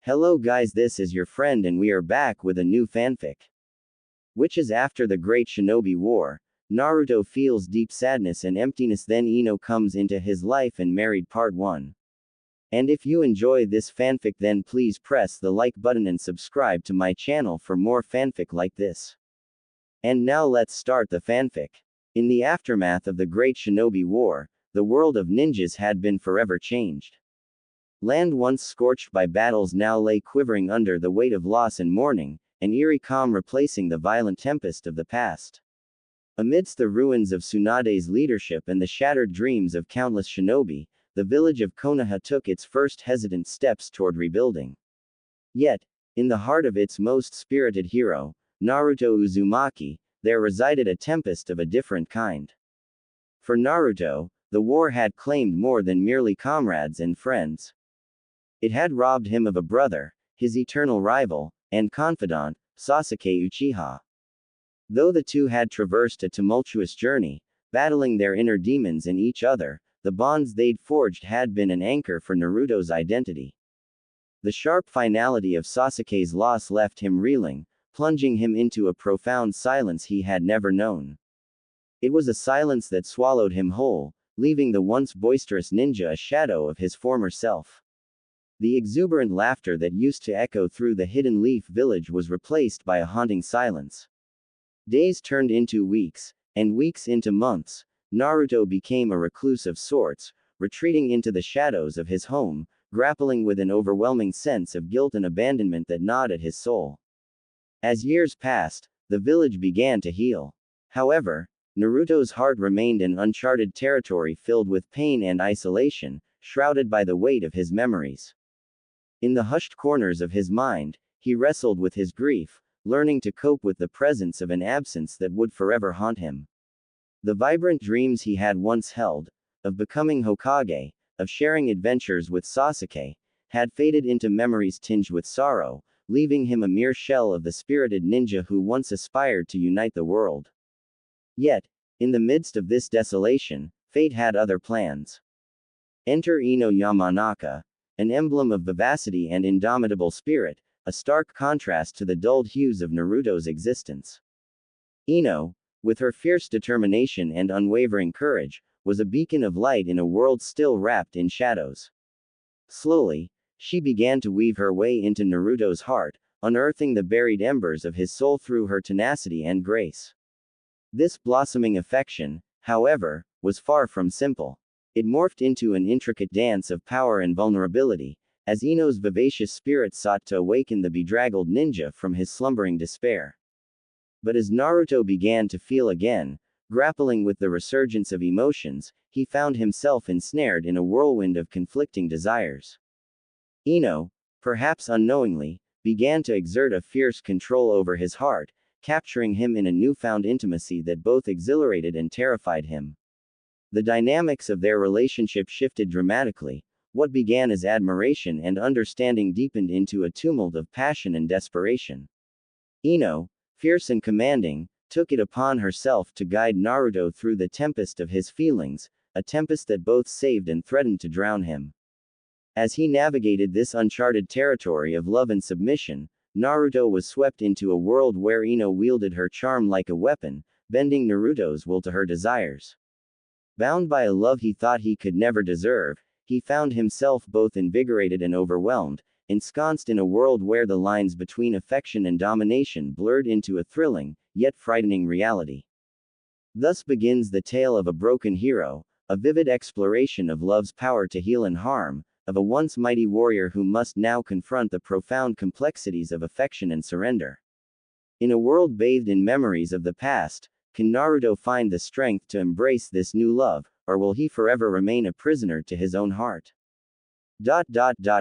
Hello guys, this is your friend and we are back with a new fanfic. Which is after the Great Shinobi War, Naruto feels deep sadness and emptiness, then Ino comes into his life and married part 1. And if you enjoy this fanfic, then please press the like button and subscribe to my channel for more fanfic like this. And now let's start the fanfic. In the aftermath of the Great Shinobi War, the world of ninjas had been forever changed. Land once scorched by battles now lay quivering under the weight of loss and mourning, an eerie calm replacing the violent tempest of the past. Amidst the ruins of Tsunade's leadership and the shattered dreams of countless shinobi, the village of Konoha took its first hesitant steps toward rebuilding. Yet, in the heart of its most spirited hero, Naruto Uzumaki, there resided a tempest of a different kind. For Naruto, the war had claimed more than merely comrades and friends. It had robbed him of a brother, his eternal rival, and confidant, Sasuke Uchiha. Though the two had traversed a tumultuous journey, battling their inner demons and each other, the bonds they'd forged had been an anchor for Naruto's identity. The sharp finality of Sasuke's loss left him reeling, plunging him into a profound silence he had never known. It was a silence that swallowed him whole, leaving the once boisterous ninja a shadow of his former self. The exuberant laughter that used to echo through the Hidden Leaf village was replaced by a haunting silence. Days turned into weeks, and weeks into months. Naruto became a recluse of sorts, retreating into the shadows of his home, grappling with an overwhelming sense of guilt and abandonment that gnawed at his soul. As years passed, the village began to heal. However, Naruto's heart remained in uncharted territory filled with pain and isolation, shrouded by the weight of his memories. In the hushed corners of his mind, he wrestled with his grief, learning to cope with the presence of an absence that would forever haunt him. The vibrant dreams he had once held, of becoming Hokage, of sharing adventures with Sasuke, had faded into memories tinged with sorrow, leaving him a mere shell of the spirited ninja who once aspired to unite the world. Yet, in the midst of this desolation, fate had other plans. Enter Ino Yamanaka, an emblem of vivacity and indomitable spirit, a stark contrast to the dulled hues of Naruto's existence. Ino, with her fierce determination and unwavering courage, was a beacon of light in a world still wrapped in shadows. Slowly, she began to weave her way into Naruto's heart, unearthing the buried embers of his soul through her tenacity and grace. This blossoming affection, however, was far from simple. It morphed into an intricate dance of power and vulnerability, as Ino's vivacious spirit sought to awaken the bedraggled ninja from his slumbering despair. But as Naruto began to feel again, grappling with the resurgence of emotions, he found himself ensnared in a whirlwind of conflicting desires. Ino, perhaps unknowingly, began to exert a fierce control over his heart, capturing him in a newfound intimacy that both exhilarated and terrified him. The dynamics of their relationship shifted dramatically. What began as admiration and understanding deepened into a tumult of passion and desperation. Ino, fierce and commanding, took it upon herself to guide Naruto through the tempest of his feelings, a tempest that both saved and threatened to drown him. As he navigated this uncharted territory of love and submission, Naruto was swept into a world where Ino wielded her charm like a weapon, bending Naruto's will to her desires. Bound by a love he thought he could never deserve, he found himself both invigorated and overwhelmed, ensconced in a world where the lines between affection and domination blurred into a thrilling, yet frightening reality. Thus begins the tale of a broken hero, a vivid exploration of love's power to heal and harm, of a once mighty warrior who must now confront the profound complexities of affection and surrender. In a world bathed in memories of the past, can Naruto find the strength to embrace this new love, or will he forever remain a prisoner to his own heart?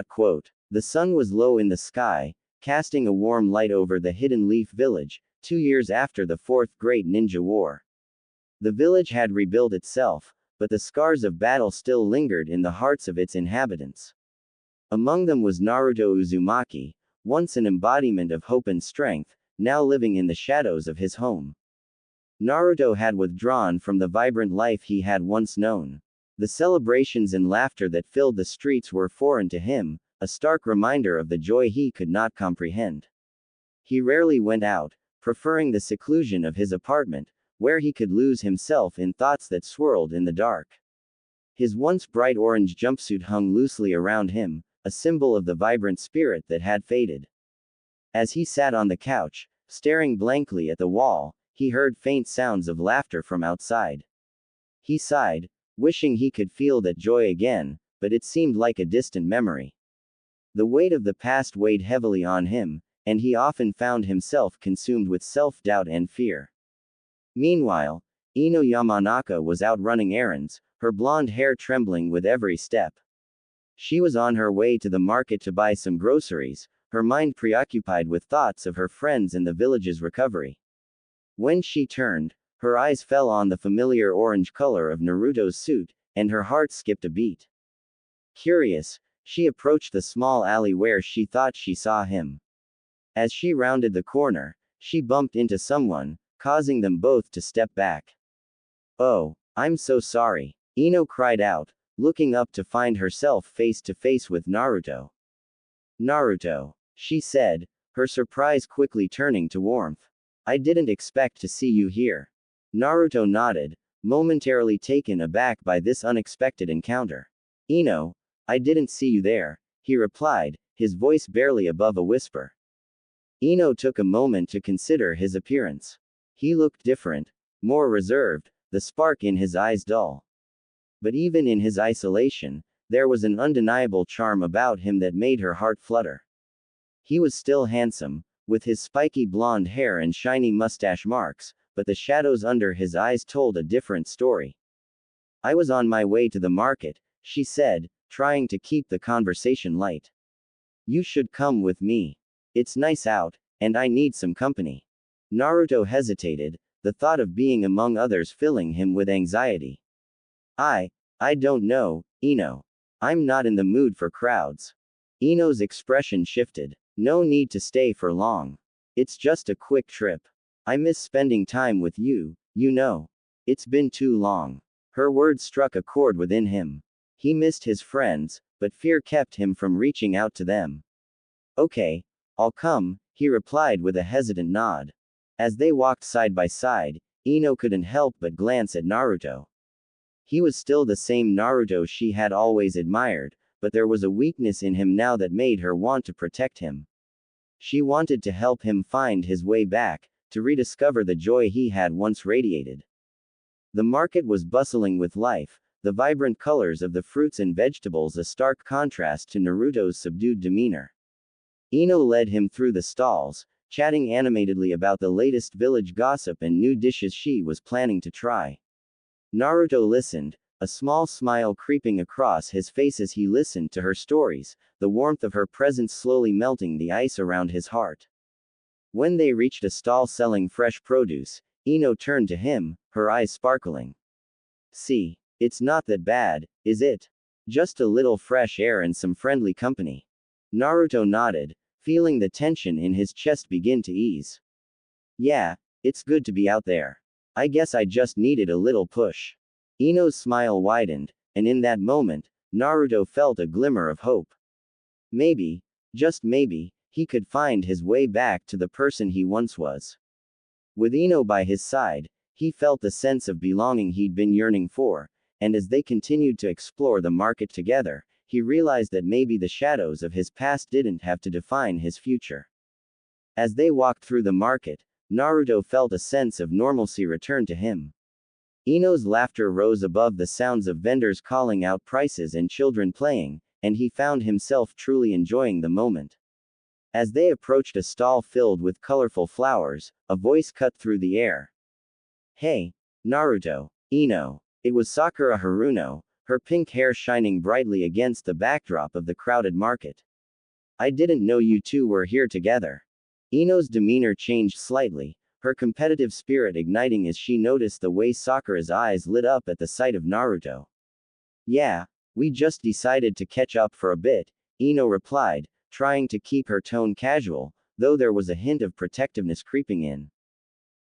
Quote. The sun was low in the sky, casting a warm light over the Hidden Leaf village, 2 years after the Fourth Great Ninja War. The village had rebuilt itself, but the scars of battle still lingered in the hearts of its inhabitants. Among them was Naruto Uzumaki, once an embodiment of hope and strength, now living in the shadows of his home. Naruto had withdrawn from the vibrant life he had once known. The celebrations and laughter that filled the streets were foreign to him, a stark reminder of the joy he could not comprehend. He rarely went out, preferring the seclusion of his apartment, where he could lose himself in thoughts that swirled in the dark. His once bright orange jumpsuit hung loosely around him, a symbol of the vibrant spirit that had faded. As he sat on the couch, staring blankly at the wall, he heard faint sounds of laughter from outside. He sighed, wishing he could feel that joy again, but it seemed like a distant memory. The weight of the past weighed heavily on him, and he often found himself consumed with self-doubt and fear. Meanwhile, Ino Yamanaka was out running errands, her blonde hair trembling with every step. She was on her way to the market to buy some groceries, her mind preoccupied with thoughts of her friends and the village's recovery. When she turned, her eyes fell on the familiar orange color of Naruto's suit, and her heart skipped a beat. Curious, she approached the small alley where she thought she saw him. As she rounded the corner, she bumped into someone, causing them both to step back. "Oh, I'm so sorry," Ino cried out, looking up to find herself face to face with Naruto. "Naruto," she said, her surprise quickly turning to warmth. "I didn't expect to see you here." Naruto nodded, momentarily taken aback by this unexpected encounter. "Ino, I didn't see you there," he replied, his voice barely above a whisper. Ino took a moment to consider his appearance. He looked different, more reserved, the spark in his eyes dull. But even in his isolation, there was an undeniable charm about him that made her heart flutter. He was still handsome, with his spiky blonde hair and shiny mustache marks, but the shadows under his eyes told a different story. "I was on my way to the market," she said, trying to keep the conversation light. "You should come with me. It's nice out, and I need some company." Naruto hesitated, the thought of being among others filling him with anxiety. I don't know, Ino. I'm not in the mood for crowds." Ino's expression shifted. "No need to stay for long. It's just a quick trip. I miss spending time with you, you know. It's been too long." Her words struck a chord within him. He missed his friends, but fear kept him from reaching out to them. "Okay, I'll come," he replied with a hesitant nod. As they walked side by side, Ino couldn't help but glance at Naruto. He was still the same Naruto she had always admired, but there was a weakness in him now that made her want to protect him. She wanted to help him find his way back, to rediscover the joy he had once radiated. The market was bustling with life, the vibrant colors of the fruits and vegetables a stark contrast to Naruto's subdued demeanor. Ino led him through the stalls, chatting animatedly about the latest village gossip and new dishes she was planning to try. Naruto listened, a small smile creeping across his face as he listened to her stories, the warmth of her presence slowly melting the ice around his heart. When they reached a stall selling fresh produce, Ino turned to him, her eyes sparkling. "See, it's not that bad, is it? Just a little fresh air and some friendly company." Naruto nodded, feeling the tension in his chest begin to ease. "Yeah, it's good to be out there. I guess I just needed a little push." Ino's smile widened, and in that moment, Naruto felt a glimmer of hope. Maybe, just maybe, he could find his way back to the person he once was. With Ino by his side, he felt the sense of belonging he'd been yearning for, and as they continued to explore the market together, he realized that maybe the shadows of his past didn't have to define his future. As they walked through the market, Naruto felt a sense of normalcy return to him. Ino's laughter rose above the sounds of vendors calling out prices and children playing, and he found himself truly enjoying the moment. As they approached a stall filled with colorful flowers, a voice cut through the air. "Hey, Naruto, Ino." It was Sakura Haruno, her pink hair shining brightly against the backdrop of the crowded market. "I didn't know you two were here together." Ino's demeanor changed slightly, her competitive spirit igniting as she noticed the way Sakura's eyes lit up at the sight of Naruto. "Yeah, we just decided to catch up for a bit," Ino replied, trying to keep her tone casual, though there was a hint of protectiveness creeping in.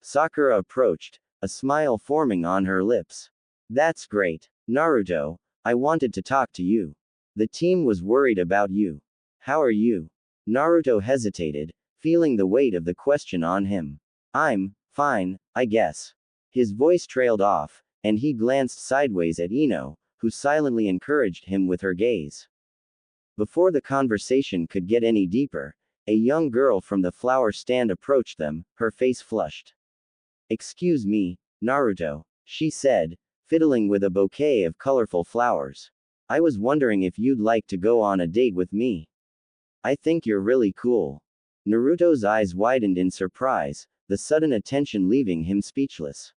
Sakura approached, a smile forming on her lips. "That's great. Naruto, I wanted to talk to you. The team was worried about you." How are you? Naruto hesitated, feeling the weight of the question on him. I'm fine, I guess. His voice trailed off, and he glanced sideways at Ino, who silently encouraged him with her gaze. Before the conversation could get any deeper, a young girl from the flower stand approached them, her face flushed. Excuse me, Naruto, she said, fiddling with a bouquet of colorful flowers. I was wondering if you'd like to go on a date with me. I think you're really cool. Naruto's eyes widened in surprise, the sudden attention leaving him speechless.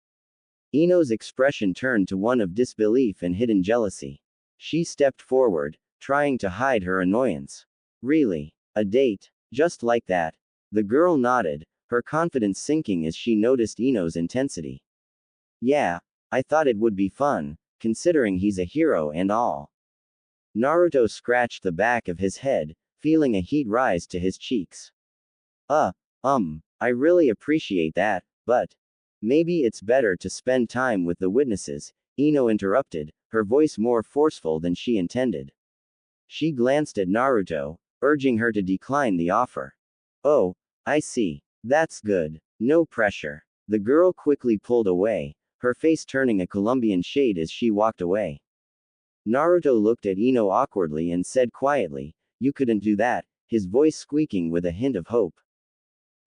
Ino's expression turned to one of disbelief and hidden jealousy. She stepped forward, trying to hide her annoyance. Really? A date? Just like that? The girl nodded, her confidence sinking as she noticed Ino's intensity. Yeah, I thought it would be fun, considering he's a hero and all. Naruto scratched the back of his head, feeling a heat rise to his cheeks. I really appreciate that, but maybe it's better to spend time with the witnesses, Ino interrupted, her voice more forceful than she intended. She glanced at Naruto, urging her to decline the offer. Oh, I see. That's good. No pressure. The girl quickly pulled away, her face turning a Colombian shade as she walked away. Naruto looked at Ino awkwardly and said quietly, "You couldn't do that," his voice squeaking with a hint of hope.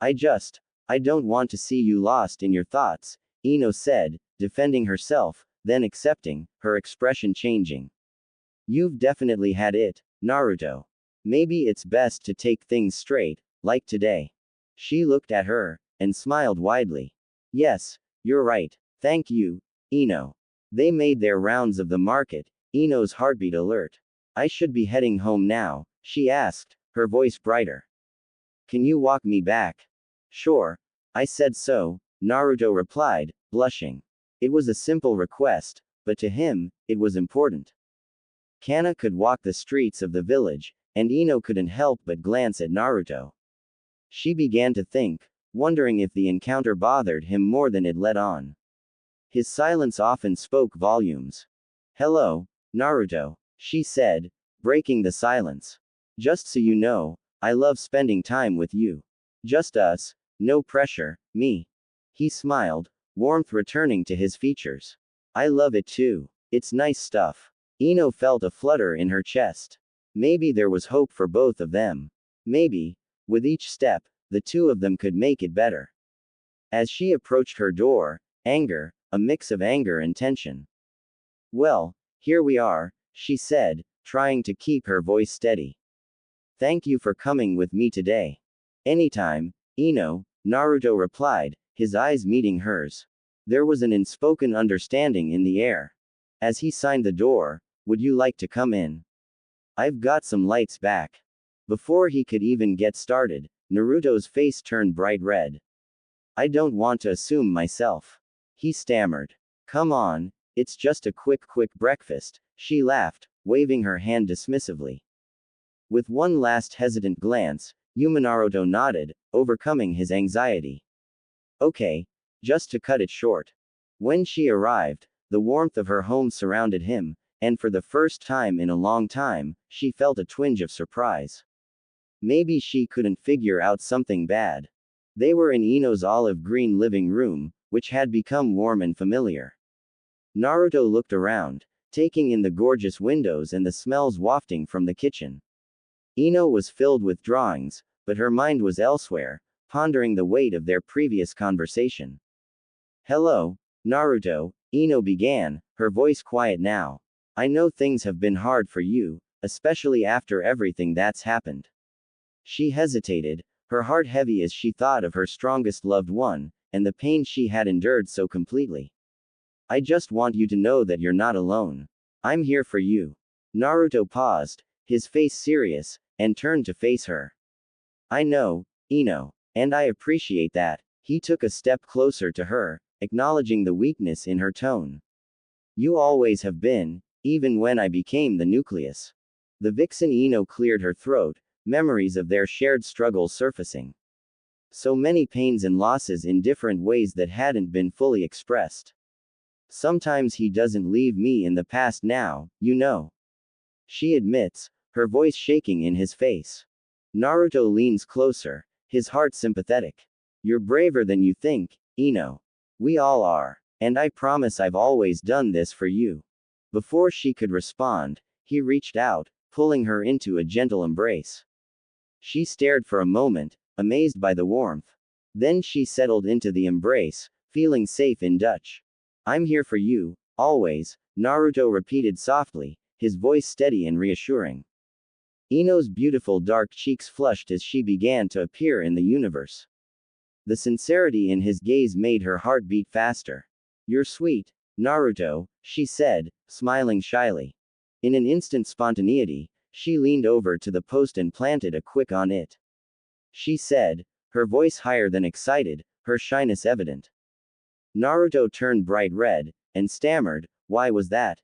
I don't want to see you lost in your thoughts, Ino said, defending herself, then accepting, her expression changing. You've definitely had it, Naruto. Maybe it's best to take things straight, like today. She looked at her, and smiled widely. Yes, you're right. Thank you, Ino. They made their rounds of the market, Ino's heartbeat alert. I should be heading home now, she asked, her voice brighter. Can you walk me back? Sure. I said so, Naruto replied, blushing. It was a simple request, but to him, it was important. Kana could walk the streets of the village, and Ino couldn't help but glance at Naruto. She began to think, wondering if the encounter bothered him more than it let on. His silence often spoke volumes. Hello, Naruto, she said, breaking the silence. Just so you know, I love spending time with you. Just us, no pressure, me. He smiled, warmth returning to his features. I love it too. It's nice stuff. Ino felt a flutter in her chest. Maybe there was hope for both of them. Maybe, with each step, the two of them could make it better. As she approached her door, anger, a mix of anger and tension. Well, here we are, she said, trying to keep her voice steady. Thank you for coming with me today. Anytime, Ino, Naruto replied, his eyes meeting hers. There was an unspoken understanding in the air. As he signed the door, would you like to come in? I've got some lights back. Before he could even get started, Naruto's face turned bright red. I don't want to assume myself. He stammered. Come on, it's just a quick breakfast, she laughed, waving her hand dismissively. With one last hesitant glance, Naruto nodded, overcoming his anxiety. Okay, just to cut it short. When she arrived, the warmth of her home surrounded him, and for the first time in a long time, she felt a twinge of surprise. Maybe she couldn't figure out something bad. They were in Ino's olive green living room, which had become warm and familiar. Naruto looked around, taking in the gorgeous windows and the smells wafting from the kitchen. Ino was filled with drawings, but her mind was elsewhere, pondering the weight of their previous conversation. Hello, Naruto, Ino began, her voice quiet now. I know things have been hard for you, especially after everything that's happened. She hesitated, her heart heavy as she thought of her strongest loved one, and the pain she had endured so completely. I just want you to know that you're not alone. I'm here for you. Naruto paused, his face serious, and turned to face her. I know, Ino, and I appreciate that. He took a step closer to her, acknowledging the weakness in her tone. You always have been, even when I became the nucleus. The vixen Ino cleared her throat, memories of their shared struggles surfacing. So many pains and losses in different ways that hadn't been fully expressed. Sometimes he doesn't leave me in the past now, you know. She admits, her voice shaking in his face. Naruto leans closer, his heart sympathetic. You're braver than you think, Ino. We all are. And I promise I've always done this for you. Before she could respond, he reached out, pulling her into a gentle embrace. She stared for a moment, amazed by the warmth. Then she settled into the embrace, feeling safe in Dutch. I'm here for you, always, Naruto repeated softly, his voice steady and reassuring. Ino's beautiful dark cheeks flushed as she began to appear in the universe. The sincerity in his gaze made her heart beat faster. You're sweet, Naruto, she said, smiling shyly. In an instant spontaneity, she leaned over to the post and planted a quick on it. She said, her voice higher than excited, her shyness evident. Naruto turned bright red, and stammered, why was that?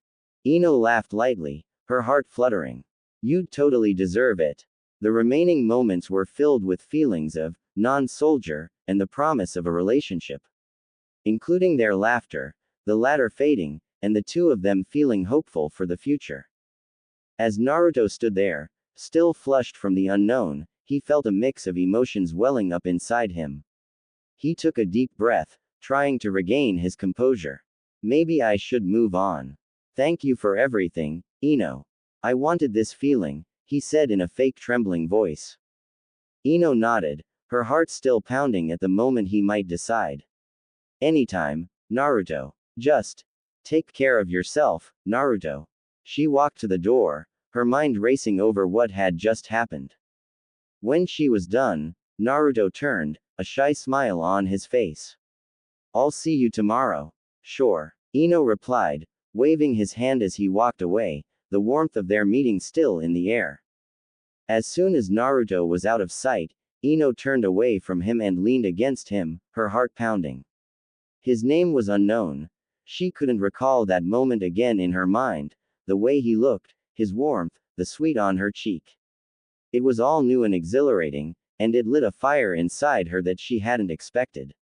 Ino laughed lightly, her heart fluttering. You'd totally deserve it. The remaining moments were filled with feelings of non-soldier, and the promise of a relationship. Including their laughter, the latter fading, and the two of them feeling hopeful for the future. As Naruto stood there, still flushed from the unknown, he felt a mix of emotions welling up inside him. He took a deep breath, trying to regain his composure. Maybe I should move on. Thank you for everything, Ino. I wanted this feeling, he said in a fake trembling voice. Ino nodded, her heart still pounding at the moment he might decide. Anytime, Naruto. Just take care of yourself, Naruto. She walked to the door, her mind racing over what had just happened. When she was done, Naruto turned, a shy smile on his face. I'll see you tomorrow. Sure, Ino replied, waving his hand as he walked away, the warmth of their meeting still in the air. As soon as Naruto was out of sight, Ino turned away from him and leaned against him, her heart pounding. His name was unknown. She couldn't recall that moment again in her mind, the way he looked, his warmth, the sweet on her cheek. It was all new and exhilarating, and it lit a fire inside her that she hadn't expected.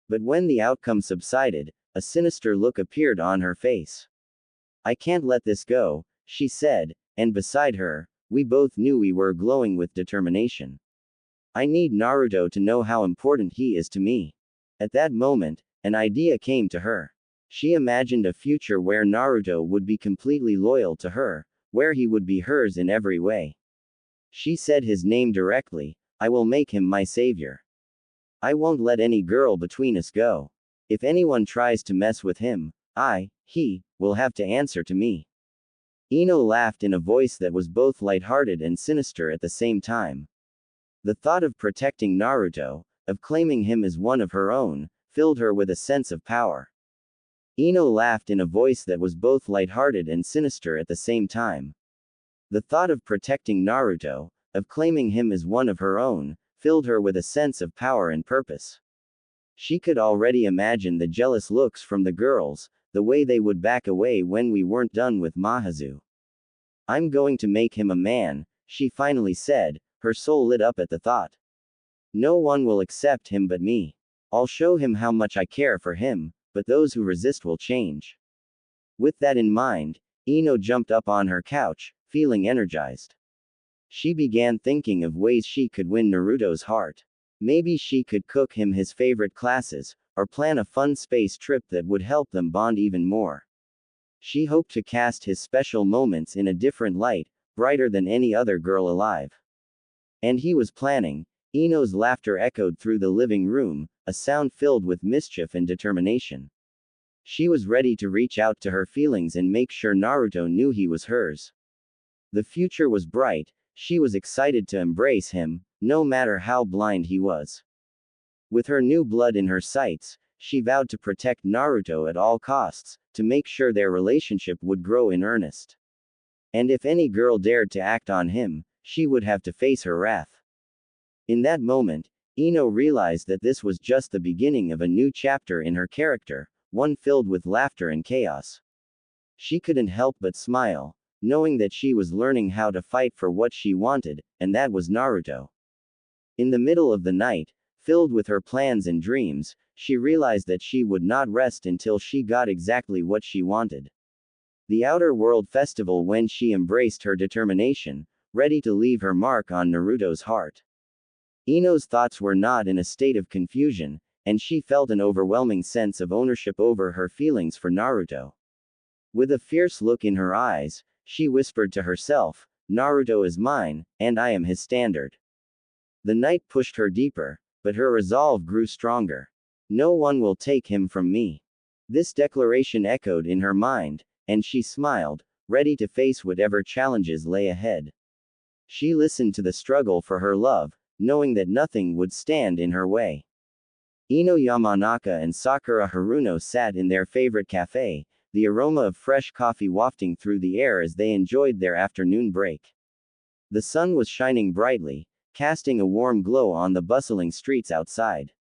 But when the outcome subsided, a sinister look appeared on her face. I can't let this go, she said, and beside her, we both knew we were glowing with determination. I need Naruto to know how important he is to me. At that moment, an idea came to her. She imagined a future where Naruto would be completely loyal to her, where he would be hers in every way. She said his name directly, I will make him my savior. I won't let any girl between us go. If anyone tries to mess with him, he, will have to answer to me. Ino laughed in a voice that was both lighthearted and sinister at the same time. The thought of protecting Naruto, of claiming him as one of her own, filled her with a sense of power. Ino laughed in a voice that was both lighthearted and sinister at the same time. The thought of protecting Naruto, of claiming him as one of her own, filled her with a sense of power and purpose. She could already imagine the jealous looks from the girls, the way they would back away when we weren't done with Mahazu. I'm going to make him a man, she finally said, her soul lit up at the thought. No one will accept him but me. I'll show him how much I care for him, but those who resist will change. With that in mind, Ino jumped up on her couch, feeling energized. She began thinking of ways she could win Naruto's heart. Maybe she could cook him his favorite classes, or plan a fun space trip that would help them bond even more. She hoped to cast his special moments in a different light, brighter than any other girl alive. And he was planning. Ino's laughter echoed through the living room, a sound filled with mischief and determination. She was ready to reach out to her feelings and make sure Naruto knew he was hers. The future was bright, she was excited to embrace him, no matter how blind he was. With her new blood in her sights, she vowed to protect Naruto at all costs, to make sure their relationship would grow in earnest. And if any girl dared to act on him, she would have to face her wrath. In that moment, Ino realized that this was just the beginning of a new chapter in her character, one filled with laughter and chaos. She couldn't help but smile, knowing that she was learning how to fight for what she wanted, and that was Naruto. In the middle of the night, filled with her plans and dreams, she realized that she would not rest until she got exactly what she wanted. The Outer World Festival. When she embraced her determination, ready to leave her mark on Naruto's heart. Ino's thoughts were not in a state of confusion, and she felt an overwhelming sense of ownership over her feelings for Naruto. With a fierce look in her eyes, she whispered to herself, "Naruto is mine, and I am his standard." The night pushed her deeper, but her resolve grew stronger. No one will take him from me. This declaration echoed in her mind, and she smiled, ready to face whatever challenges lay ahead. She listened to the struggle for her love, knowing that nothing would stand in her way. Ino Yamanaka and Sakura Haruno sat in their favorite cafe, the aroma of fresh coffee wafting through the air as they enjoyed their afternoon break. The sun was shining brightly, casting a warm glow on the bustling streets outside.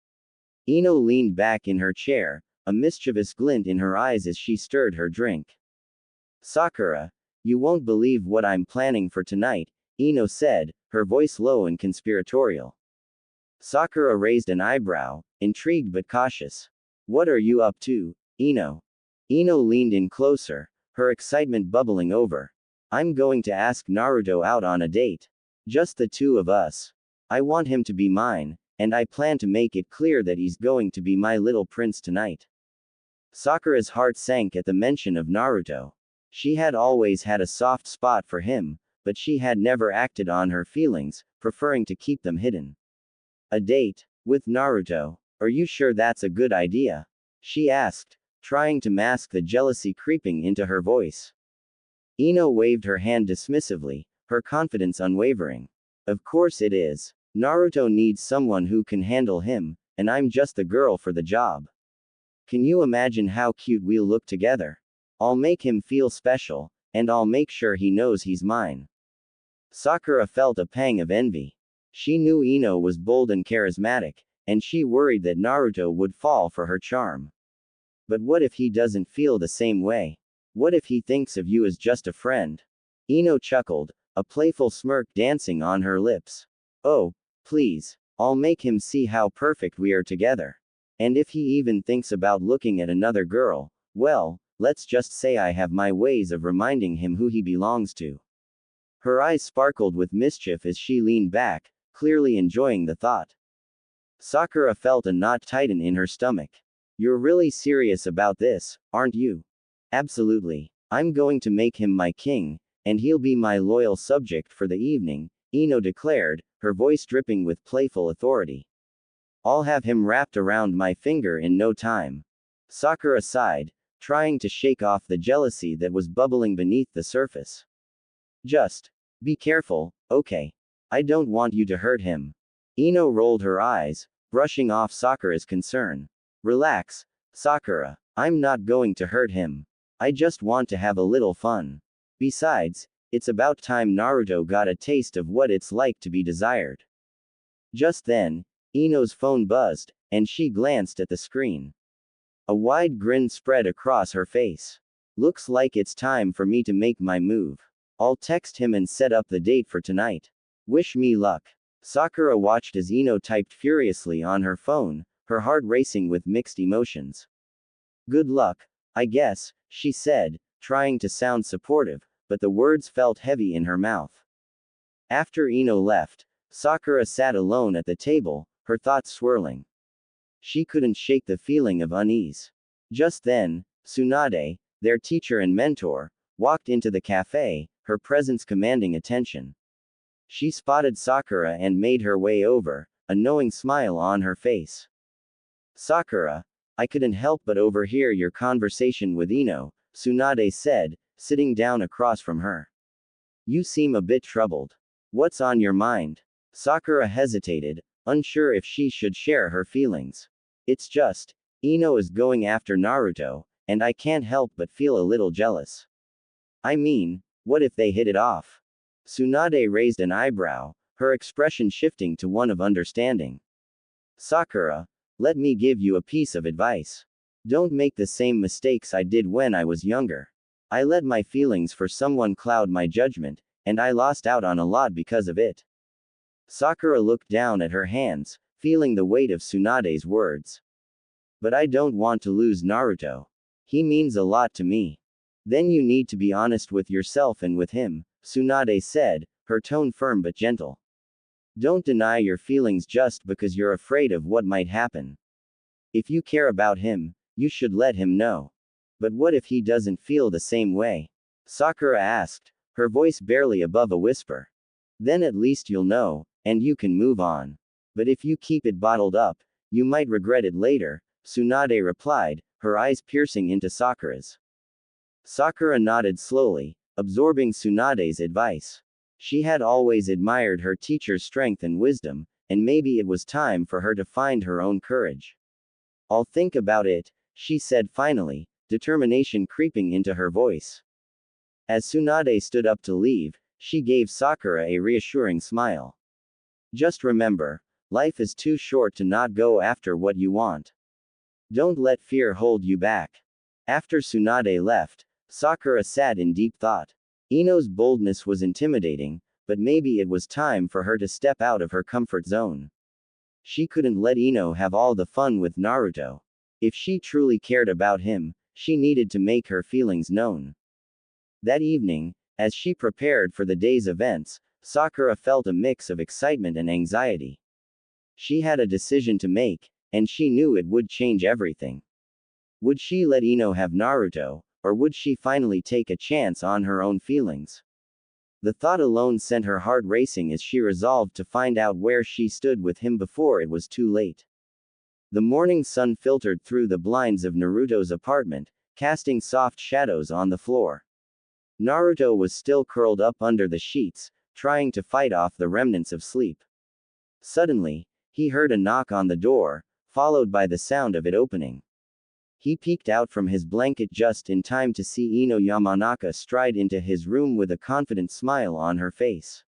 Ino leaned back in her chair, a mischievous glint in her eyes as she stirred her drink. "Sakura, you won't believe what I'm planning for tonight," Ino said, her voice low and conspiratorial. Sakura raised an eyebrow, intrigued but cautious. "What are you up to, Ino?" Ino leaned in closer, her excitement bubbling over. "I'm going to ask Naruto out on a date. Just the two of us. I want him to be mine, and I plan to make it clear that he's going to be my little prince tonight." Sakura's heart sank at the mention of Naruto. She had always had a soft spot for him, but she had never acted on her feelings, preferring to keep them hidden. "A date? With Naruto? Are you sure that's a good idea?" she asked, trying to mask the jealousy creeping into her voice. Ino waved her hand dismissively, her confidence unwavering. "Of course it is. Naruto needs someone who can handle him, and I'm just the girl for the job. Can you imagine how cute we'll look together? I'll make him feel special, and I'll make sure he knows he's mine." Sakura felt a pang of envy. She knew Ino was bold and charismatic, and she worried that Naruto would fall for her charm. But what if he doesn't feel the same way? What if he thinks of you as just a friend? Ino chuckled, a playful smirk dancing on her lips. "Oh, please. I'll make him see how perfect we are together. And if he even thinks about looking at another girl, well, let's just say I have my ways of reminding him who he belongs to." Her eyes sparkled with mischief as she leaned back, clearly enjoying the thought. Sakura felt a knot tighten in her stomach. "You're really serious about this, aren't you?" "Absolutely. I'm going to make him my king, and he'll be my loyal subject for the evening," Ino declared, her voice dripping with playful authority. "I'll have him wrapped around my finger in no time." Sakura sighed, trying to shake off the jealousy that was bubbling beneath the surface. "Just be careful, okay? I don't want you to hurt him." Ino rolled her eyes, brushing off Sakura's concern. "Relax, Sakura. I'm not going to hurt him. I just want to have a little fun. Besides, it's about time Naruto got a taste of what it's like to be desired." Just then, Ino's phone buzzed, and she glanced at the screen. A wide grin spread across her face. "Looks like it's time for me to make my move. I'll text him and set up the date for tonight. Wish me luck." Sakura watched as Ino typed furiously on her phone, her heart racing with mixed emotions. "Good luck, I guess," she said, trying to sound supportive, but the words felt heavy in her mouth. After Ino left, Sakura sat alone at the table, her thoughts swirling. She couldn't shake the feeling of unease. Just then, Tsunade, their teacher and mentor, walked into the cafe, her presence commanding attention. She spotted Sakura and made her way over, a knowing smile on her face. "Sakura, I couldn't help but overhear your conversation with Ino," Tsunade said, sitting down across from her. "You seem a bit troubled. What's on your mind?" Sakura hesitated, unsure if she should share her feelings. "It's just, Ino is going after Naruto, and I can't help but feel a little jealous." "I mean, what if they hit it off?" Tsunade raised an eyebrow, her expression shifting to one of understanding. "Sakura, let me give you a piece of advice. Don't make the same mistakes I did when I was younger. I let my feelings for someone cloud my judgment, and I lost out on a lot because of it." Sakura looked down at her hands, feeling the weight of Tsunade's words. "But I don't want to lose Naruto. He means a lot to me." "Then you need to be honest with yourself and with him," Tsunade said, her tone firm but gentle. Don't deny your feelings just because you're afraid of what might happen. If you care about him, you should let him know. But what if he doesn't feel the same way? Sakura asked, her voice barely above a whisper. Then at least you'll know, and you can move on. But if you keep it bottled up, you might regret it later, Tsunade replied, her eyes piercing into Sakura's. Sakura nodded slowly, absorbing Tsunade's advice. She had always admired her teacher's strength and wisdom, and maybe it was time for her to find her own courage. I'll think about it, she said finally, determination creeping into her voice. As Tsunade stood up to leave, she gave Sakura a reassuring smile. Just remember, life is too short to not go after what you want. Don't let fear hold you back. After Tsunade left, Sakura sat in deep thought. Ino's boldness was intimidating, but maybe it was time for her to step out of her comfort zone. She couldn't let Ino have all the fun with Naruto. If she truly cared about him, she needed to make her feelings known. That evening, as she prepared for the day's events, Sakura felt a mix of excitement and anxiety. She had a decision to make, and she knew it would change everything. Would she let Ino have Naruto, or would she finally take a chance on her own feelings? The thought alone sent her heart racing as she resolved to find out where she stood with him before it was too late. The morning sun filtered through the blinds of Naruto's apartment, casting soft shadows on the floor. Naruto was still curled up under the sheets, trying to fight off the remnants of sleep. Suddenly, he heard a knock on the door, followed by the sound of it opening. He peeked out from his blanket just in time to see Ino Yamanaka stride into his room with a confident smile on her face.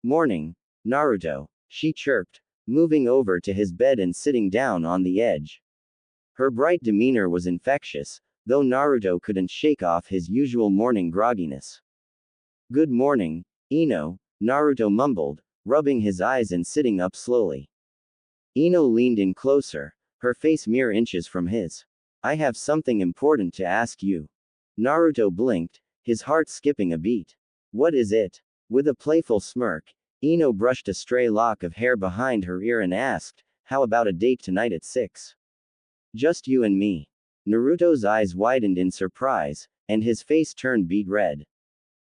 "Morning, Naruto," she chirped, moving over to his bed and sitting down on the edge. Her bright demeanor was infectious, though Naruto couldn't shake off his usual morning grogginess. "Good morning, Ino," Naruto mumbled, rubbing his eyes and sitting up slowly. Ino leaned in closer, her face mere inches from his. "I have something important to ask you." Naruto blinked, his heart skipping a beat. "What is it?" With a playful smirk, Ino brushed a stray lock of hair behind her ear and asked, "How about a date tonight at 6? Just you and me." Naruto's eyes widened in surprise, and his face turned beet red.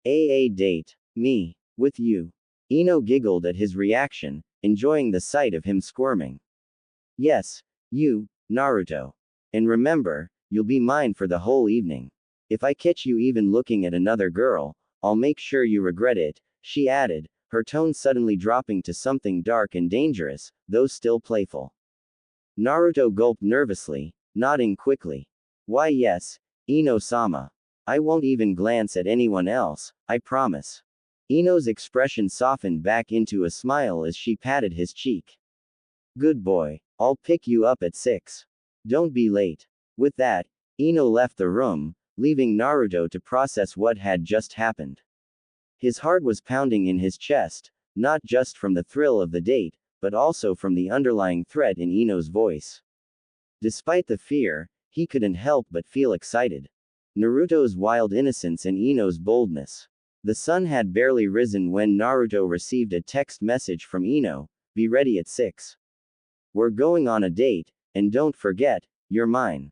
A date? Me? With you?" Ino giggled at his reaction, enjoying the sight of him squirming. "Yes, you, Naruto. And remember, you'll be mine for the whole evening. If I catch you even looking at another girl, I'll make sure you regret it," she added, her tone suddenly dropping to something dark and dangerous, though still playful. Naruto gulped nervously, nodding quickly. "Why yes, Ino-sama. I won't even glance at anyone else, I promise." Ino's expression softened back into a smile as she patted his cheek. "Good boy. I'll pick you up at 6. Don't be late." With that, Ino left the room, leaving Naruto to process what had just happened. His heart was pounding in his chest, not just from the thrill of the date, but also from the underlying threat in Ino's voice. Despite the fear, he couldn't help but feel excited. Naruto's wild innocence and Ino's boldness. The sun had barely risen when Naruto received a text message from Ino, "Be ready at 6. We're going on a date, and don't forget, you're mine.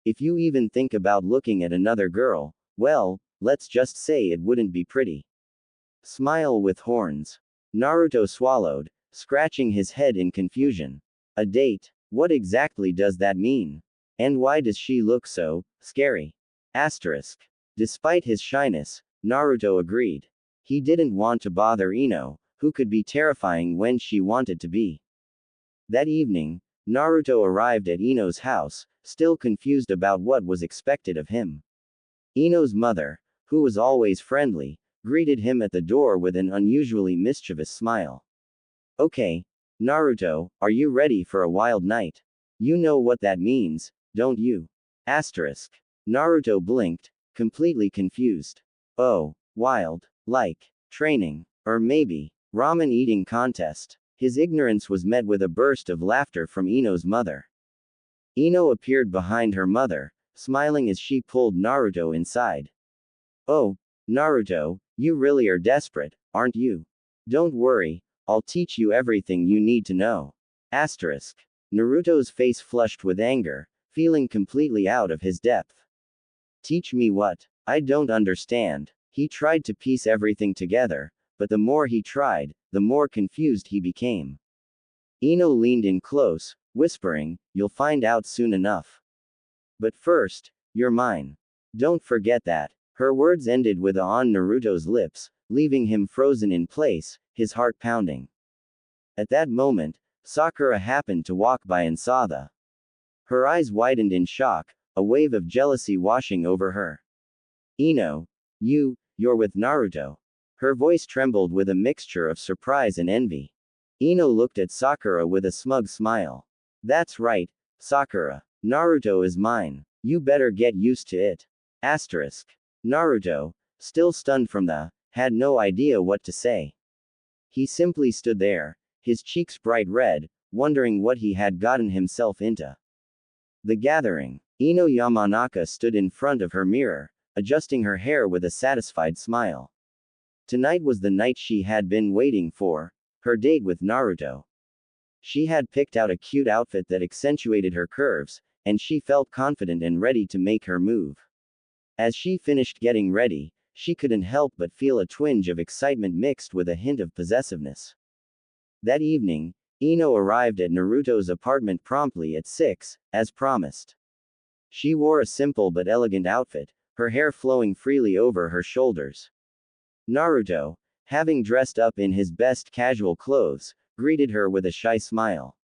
If you even think about looking at another girl, well, let's just say it wouldn't be pretty." Smile with horns. Naruto swallowed, scratching his head in confusion. A date? What exactly does that mean? And why does she look so scary? Asterisk. Despite his shyness, Naruto agreed. He didn't want to bother Ino, who could be terrifying when she wanted to be. That evening, Naruto arrived at Ino's house, still confused about what was expected of him. Ino's mother, who was always friendly, greeted him at the door with an unusually mischievous smile. "Okay, Naruto, are you ready for a wild night? You know what that means, don't you?" Asterisk. Naruto blinked, completely confused. "Oh, wild. Like training. Or maybe ramen eating contest." His ignorance was met with a burst of laughter from Ino's mother. Ino appeared behind her mother, smiling as she pulled Naruto inside. "Oh, Naruto, you really are desperate, aren't you? Don't worry, I'll teach you everything you need to know. Asterisk. Naruto's face flushed with anger, feeling completely out of his depth. Teach me what? I don't understand. He tried to piece everything together, but the more he tried, the more confused he became. Ino leaned in close, whispering, "You'll find out soon enough. But first, you're mine. Don't forget that." Her words ended with a on Naruto's lips, leaving him frozen in place, his heart pounding. At that moment, Sakura happened to walk by and saw her eyes widened in shock, a wave of jealousy washing over her. Ino, you're with Naruto. Her voice trembled with a mixture of surprise and envy. Ino looked at Sakura with a smug smile. That's right, Sakura. Naruto is mine. You better get used to it. Asterisk. Naruto, still stunned from had no idea what to say. He simply stood there, his cheeks bright red, wondering what he had gotten himself into. The gathering. Ino Yamanaka stood in front of her mirror, adjusting her hair with a satisfied smile. Tonight was the night she had been waiting for, her date with Naruto. She had picked out a cute outfit that accentuated her curves, and she felt confident and ready to make her move. As she finished getting ready, she couldn't help but feel a twinge of excitement mixed with a hint of possessiveness. That evening, Ino arrived at Naruto's apartment promptly at 6, as promised. She wore a simple but elegant outfit, her hair flowing freely over her shoulders. Naruto, having dressed up in his best casual clothes, greeted her with a shy smile.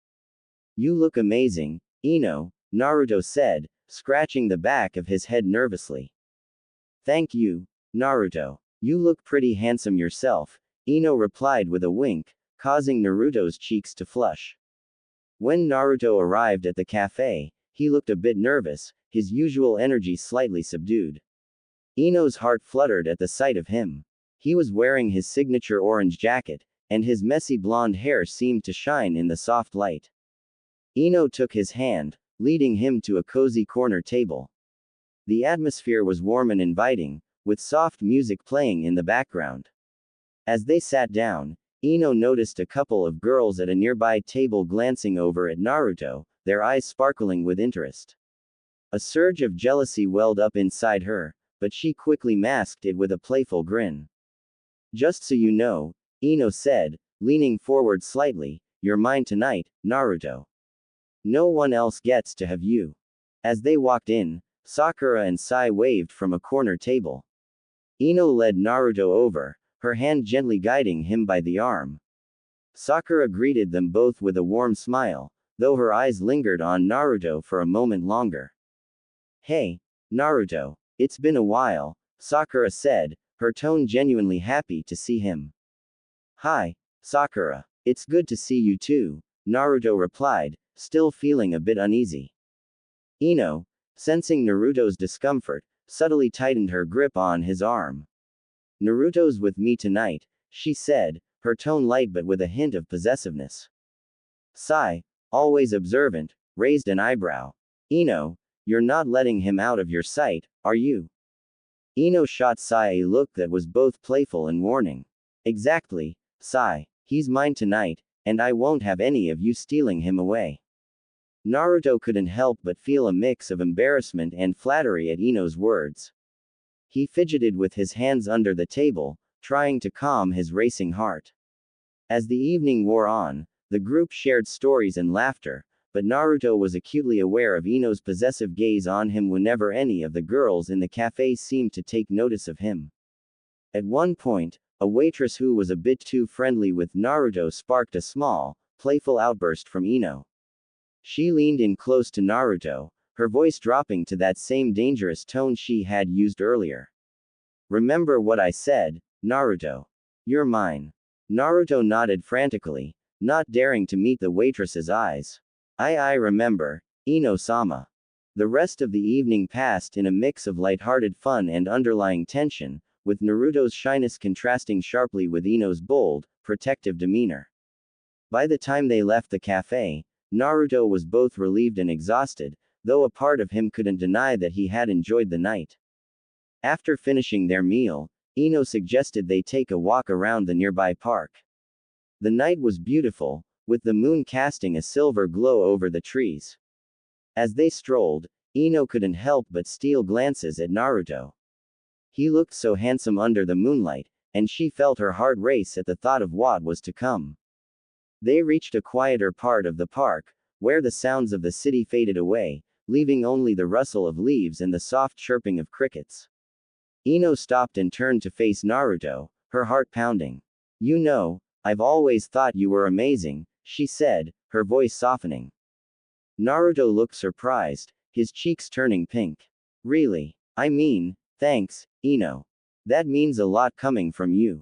You look amazing, Ino, Naruto said, scratching the back of his head nervously. Thank you, Naruto. You look pretty handsome yourself, Ino replied with a wink, causing Naruto's cheeks to flush. When Naruto arrived at the cafe, he looked a bit nervous, his usual energy slightly subdued. Ino's heart fluttered at the sight of him. He was wearing his signature orange jacket, and his messy blonde hair seemed to shine in the soft light. Ino took his hand, leading him to a cozy corner table. The atmosphere was warm and inviting, with soft music playing in the background. As they sat down, Ino noticed a couple of girls at a nearby table glancing over at Naruto, their eyes sparkling with interest. A surge of jealousy welled up inside her, but she quickly masked it with a playful grin. Just so you know, Ino said, leaning forward slightly, you're mine tonight, Naruto. No one else gets to have you. As they walked in, Sakura and Sai waved from a corner table. Ino led Naruto over, her hand gently guiding him by the arm. Sakura greeted them both with a warm smile, though her eyes lingered on Naruto for a moment longer. Hey, Naruto, it's been a while, Sakura said, her tone genuinely happy to see him. Hi, Sakura, it's good to see you too, Naruto replied, still feeling a bit uneasy. Ino, sensing Naruto's discomfort, subtly tightened her grip on his arm. Naruto's with me tonight, she said, her tone light but with a hint of possessiveness. Sai, always observant, raised an eyebrow. Ino, you're not letting him out of your sight, are you? Ino shot Sai a look that was both playful and warning. Exactly, Sai, he's mine tonight, and I won't have any of you stealing him away. Naruto couldn't help but feel a mix of embarrassment and flattery at Ino's words. He fidgeted with his hands under the table, trying to calm his racing heart. As the evening wore on, the group shared stories and laughter, but Naruto was acutely aware of Ino's possessive gaze on him whenever any of the girls in the cafe seemed to take notice of him. At one point, a waitress who was a bit too friendly with Naruto sparked a small, playful outburst from Ino. She leaned in close to Naruto, her voice dropping to that same dangerous tone she had used earlier. Remember what I said, Naruto. You're mine. Naruto nodded frantically, not daring to meet the waitress's eyes. I remember, Ino-sama. The rest of the evening passed in a mix of lighthearted fun and underlying tension, with Naruto's shyness contrasting sharply with Ino's bold, protective demeanor. By the time they left the cafe, Naruto was both relieved and exhausted, though a part of him couldn't deny that he had enjoyed the night. After finishing their meal, Ino suggested they take a walk around the nearby park. The night was beautiful, with the moon casting a silver glow over the trees. As they strolled, Ino couldn't help but steal glances at Naruto. He looked so handsome under the moonlight, and she felt her heart race at the thought of what was to come. They reached a quieter part of the park, where the sounds of the city faded away, leaving only the rustle of leaves and the soft chirping of crickets. Ino stopped and turned to face Naruto, her heart pounding. "You know, I've always thought you were amazing," she said, her voice softening. Naruto looked surprised, his cheeks turning pink. "Really? I mean, thanks, Ino. That means a lot coming from you."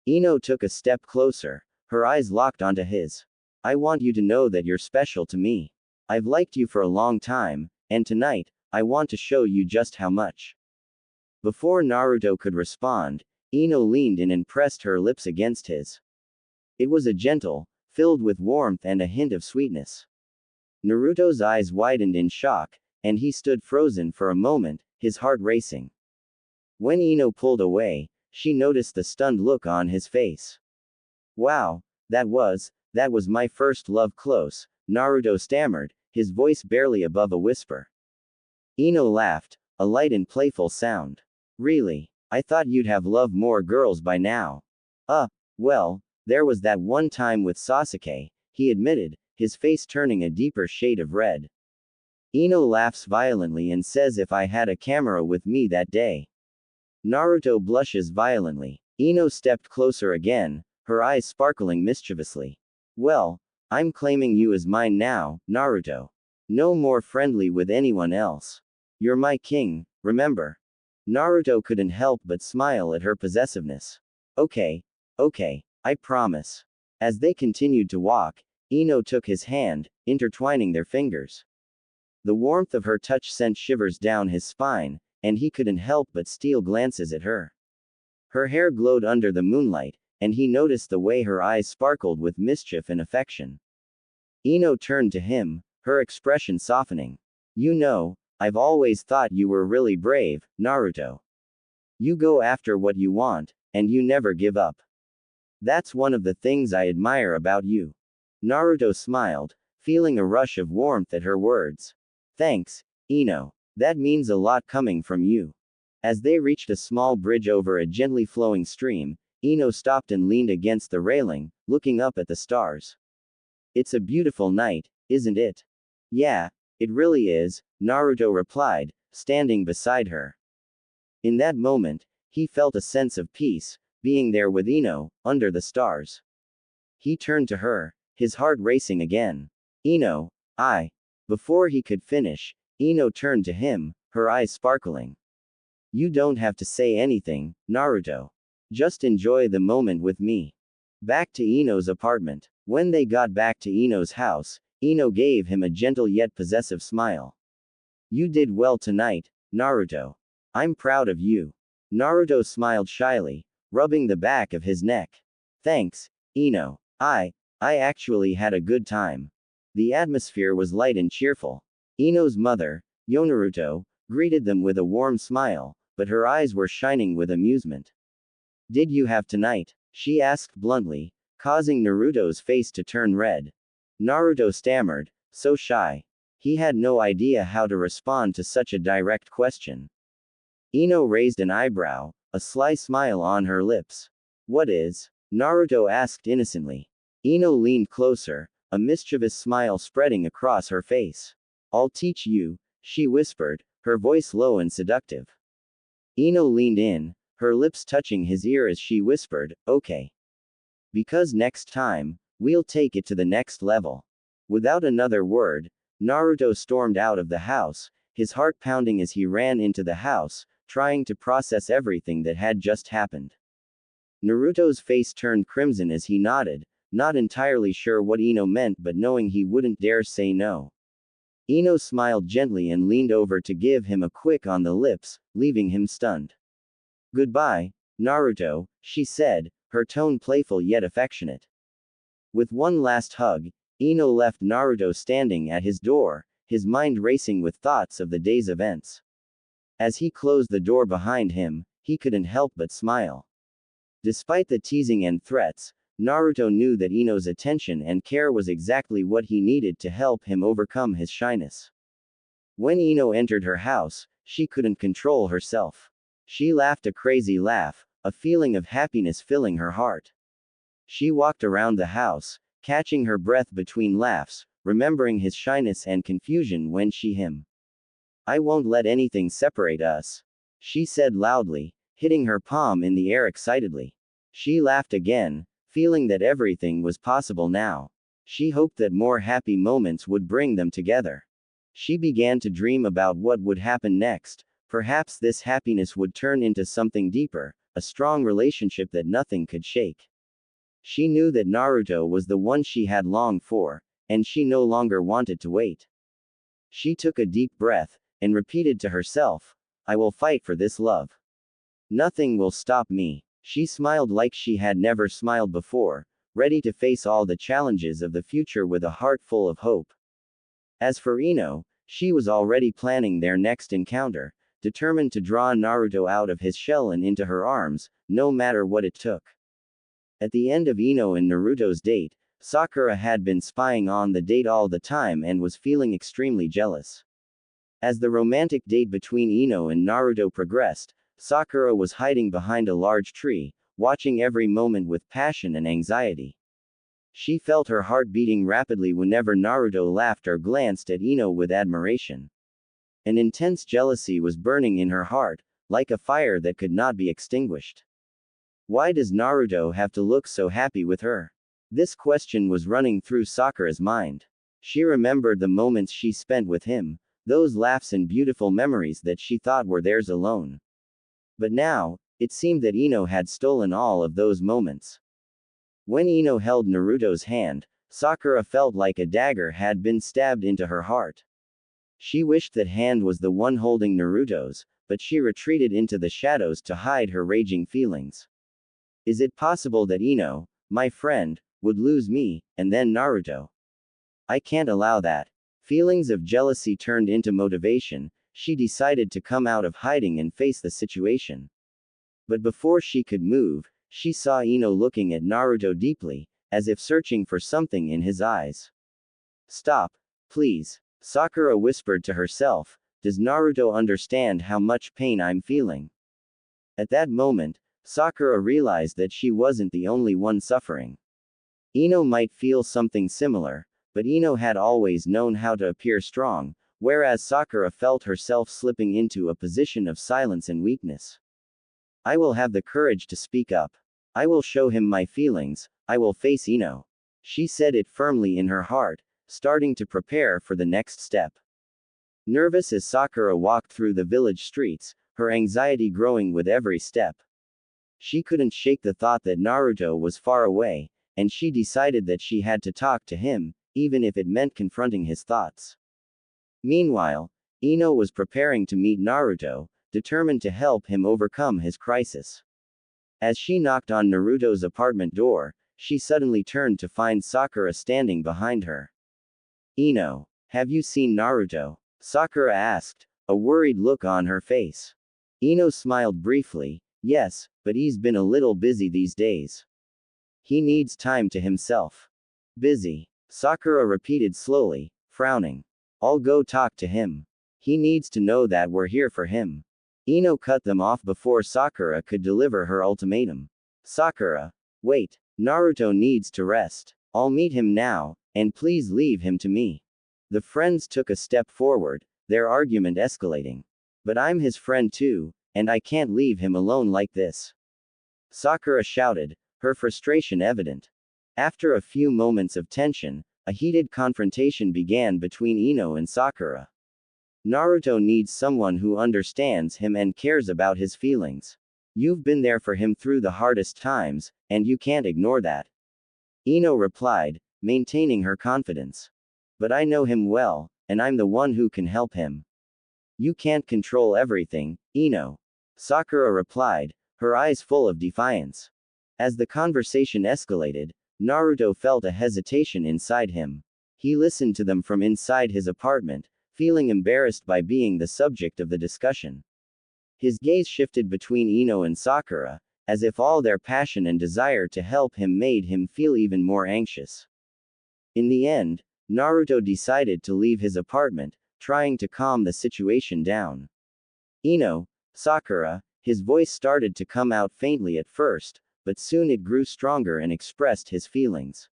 Ino took a step closer, her eyes locked onto his. "I want you to know that you're special to me. I've liked you for a long time, and tonight, I want to show you just how much." Before Naruto could respond, Ino leaned in and pressed her lips against his. It was a gentle, filled with warmth and a hint of sweetness. Naruto's eyes widened in shock, and he stood frozen for a moment, his heart racing. When Ino pulled away, she noticed the stunned look on his face. "Wow, that was my first love close," Naruto stammered, his voice barely above a whisper. Ino laughed, a light and playful sound. "Really? I thought you'd have loved more girls by now." Well, there was that one time with Sasuke," he admitted, his face turning a deeper shade of red. Ino laughs violently and says, "If I had a camera with me that day." Naruto blushes violently. Ino stepped closer again, her eyes sparkling mischievously. "Well, I'm claiming you as mine now, Naruto. No more friendly with anyone else. You're my king, remember?" Naruto couldn't help but smile at her possessiveness. Okay, I promise." As they continued to walk, Ino took his hand, intertwining their fingers. The warmth of her touch sent shivers down his spine, and he couldn't help but steal glances at her. Her hair glowed under the moonlight, and he noticed the way her eyes sparkled with mischief and affection. Ino turned to him, her expression softening. "You know, I've always thought you were really brave, Naruto. You go after what you want, and you never give up. That's one of the things I admire about you." Naruto smiled, feeling a rush of warmth at her words. "Thanks, Ino. That means a lot coming from you." As they reached a small bridge over a gently flowing stream, Ino stopped and leaned against the railing, looking up at the stars. "It's a beautiful night, isn't it?" "Yeah, it really is," Naruto replied, standing beside her. In that moment, he felt a sense of peace, being there with Ino, under the stars. He turned to her, his heart racing again. "Ino, I." Before he could finish, Ino turned to him, her eyes sparkling. "You don't have to say anything, Naruto. Just enjoy the moment with me." Back to Ino's apartment. When they got back to Ino's house, Ino gave him a gentle yet possessive smile. "You did well tonight, Naruto. I'm proud of you." Naruto smiled shyly, rubbing the back of his neck. "Thanks, Ino. I actually had a good time." The atmosphere was light and cheerful. Ino's mother, Yonaruto, greeted them with a warm smile, but her eyes were shining with amusement. "Did you have tonight?" she asked bluntly, causing Naruto's face to turn red. Naruto stammered, so shy. He had no idea how to respond to such a direct question. Ino raised an eyebrow, a sly smile on her lips. "What is?" Naruto asked innocently. Ino leaned closer, a mischievous smile spreading across her face. "I'll teach you," she whispered, her voice low and seductive. Ino leaned in, her lips touching his ear as she whispered, "Okay. Because next time, we'll take it to the next level." Without another word, Naruto stormed out of the house, his heart pounding as he ran into the house, trying to process everything that had just happened. Naruto's face turned crimson as he nodded, not entirely sure what Ino meant but knowing he wouldn't dare say no. Ino smiled gently and leaned over to give him a quick on the lips, leaving him stunned. "Goodbye, Naruto," she said, her tone playful yet affectionate. With one last hug, Ino left Naruto standing at his door, his mind racing with thoughts of the day's events. As he closed the door behind him, he couldn't help but smile. Despite the teasing and threats, Naruto knew that Ino's attention and care was exactly what he needed to help him overcome his shyness. When Ino entered her house, she couldn't control herself. She laughed a crazy laugh, a feeling of happiness filling her heart. She walked around the house, catching her breath between laughs, remembering his shyness and confusion when him. "I won't let anything separate us," she said loudly, hitting her palm in the air excitedly. She laughed again, feeling that everything was possible now. She hoped that more happy moments would bring them together. She began to dream about what would happen next. Perhaps this happiness would turn into something deeper, a strong relationship that nothing could shake. She knew that Naruto was the one she had longed for, and she no longer wanted to wait. She took a deep breath, and repeated to herself, "I will fight for this love. Nothing will stop me." She smiled like she had never smiled before, ready to face all the challenges of the future with a heart full of hope. As for Ino, she was already planning their next encounter, determined to draw Naruto out of his shell and into her arms, no matter what it took. At the end of Ino and Naruto's date, Sakura had been spying on the date all the time and was feeling extremely jealous. As the romantic date between Ino and Naruto progressed, Sakura was hiding behind a large tree, watching every moment with passion and anxiety. She felt her heart beating rapidly whenever Naruto laughed or glanced at Ino with admiration. An intense jealousy was burning in her heart, like a fire that could not be extinguished. Why does Naruto have to look so happy with her? This question was running through Sakura's mind. She remembered the moments she spent with him, those laughs and beautiful memories that she thought were theirs alone. But now, it seemed that Ino had stolen all of those moments. When Ino held Naruto's hand, Sakura felt like a dagger had been stabbed into her heart. She wished that hand was the one holding Naruto's, but she retreated into the shadows to hide her raging feelings. Is it possible that Ino, my friend, would lose me, and then Naruto? I can't allow that. Feelings of jealousy turned into motivation. She decided to come out of hiding and face the situation. But before she could move, she saw Ino looking at Naruto deeply, as if searching for something in his eyes. "Stop, please," Sakura whispered to herself. "Does Naruto understand how much pain I'm feeling?" At that moment, Sakura realized that she wasn't the only one suffering. Ino might feel something similar, but Ino had always known how to appear strong, whereas Sakura felt herself slipping into a position of silence and weakness. "I will have the courage to speak up. I will show him my feelings, I will face Ino." She said it firmly in her heart, starting to prepare for the next step. Nervous as Sakura walked through the village streets, her anxiety growing with every step. She couldn't shake the thought that Naruto was far away, and she decided that she had to talk to him, even if it meant confronting his thoughts. Meanwhile, Ino was preparing to meet Naruto, determined to help him overcome his crisis. As she knocked on Naruto's apartment door, she suddenly turned to find Sakura standing behind her. "Ino, have you seen Naruto?" Sakura asked, a worried look on her face. Ino smiled briefly. "Yes, but he's been a little busy these days. He needs time to himself." "Busy?" Sakura repeated slowly, frowning. "I'll go talk to him. He needs to know that we're here for him." Ino cut them off before Sakura could deliver her ultimatum. "Sakura, wait. Naruto needs to rest. I'll meet him now, and please leave him to me." The friends took a step forward, their argument escalating. "But I'm his friend too, and I can't leave him alone like this," Sakura shouted, her frustration evident. After a few moments of tension, a heated confrontation began between Ino and Sakura. "Naruto needs someone who understands him and cares about his feelings. You've been there for him through the hardest times, and you can't ignore that," Ino replied, maintaining her confidence. "But I know him well, and I'm the one who can help him." "You can't control everything, Ino," Sakura replied, her eyes full of defiance. As the conversation escalated, Naruto felt a hesitation inside him. He listened to them from inside his apartment, feeling embarrassed by being the subject of the discussion. His gaze shifted between Ino and Sakura, as if all their passion and desire to help him made him feel even more anxious. In the end, Naruto decided to leave his apartment, trying to calm the situation down. Ino, Sakura, his voice started to come out faintly at first, but soon it grew stronger and expressed his feelings.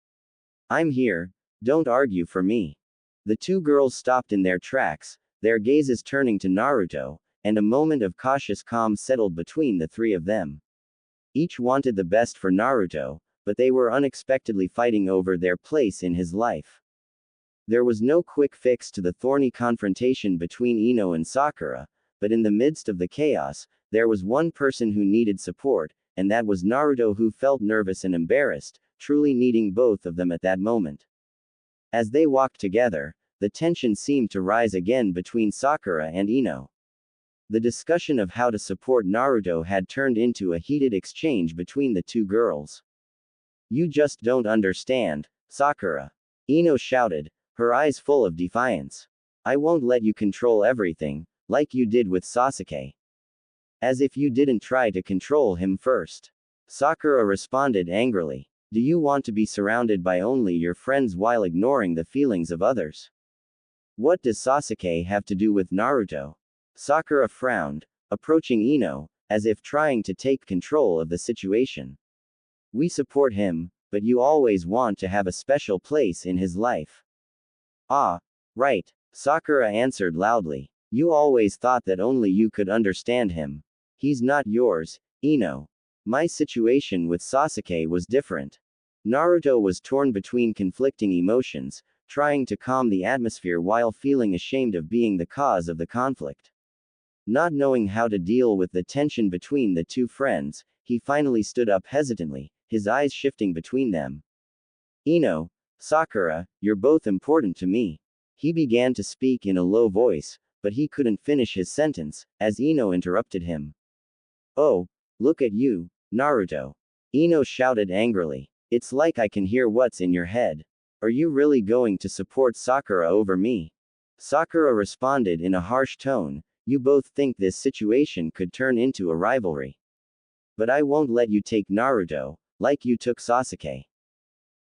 I'm here, don't argue for me. The two girls stopped in their tracks, their gazes turning to Naruto, and a moment of cautious calm settled between the three of them. Each wanted the best for Naruto, but they were unexpectedly fighting over their place in his life. There was no quick fix to the thorny confrontation between Ino and Sakura, but in the midst of the chaos, there was one person who needed support, and that was Naruto, who felt nervous and embarrassed, truly needing both of them at that moment. As they walked together, the tension seemed to rise again between Sakura and Ino. The discussion of how to support Naruto had turned into a heated exchange between the two girls. You just don't understand, Sakura. Ino shouted, her eyes full of defiance. I won't let you control everything, like you did with Sasuke. As if you didn't try to control him first. Sakura responded angrily. Do you want to be surrounded by only your friends while ignoring the feelings of others? What does Sasuke have to do with Naruto? Sakura frowned, approaching Ino, as if trying to take control of the situation. We support him, but you always want to have a special place in his life. Ah, right, Sakura answered loudly. You always thought that only you could understand him. He's not yours, Ino. My situation with Sasuke was different. Naruto was torn between conflicting emotions, trying to calm the atmosphere while feeling ashamed of being the cause of the conflict. Not knowing how to deal with the tension between the two friends, he finally stood up hesitantly, his eyes shifting between them. Ino, Sakura, you're both important to me. He began to speak in a low voice, but he couldn't finish his sentence, as Ino interrupted him. Oh, look at you, Naruto. Ino shouted angrily. It's like I can hear what's in your head. Are you really going to support Sakura over me? Sakura responded in a harsh tone, you both think this situation could turn into a rivalry. But I won't let you take Naruto, like you took Sasuke.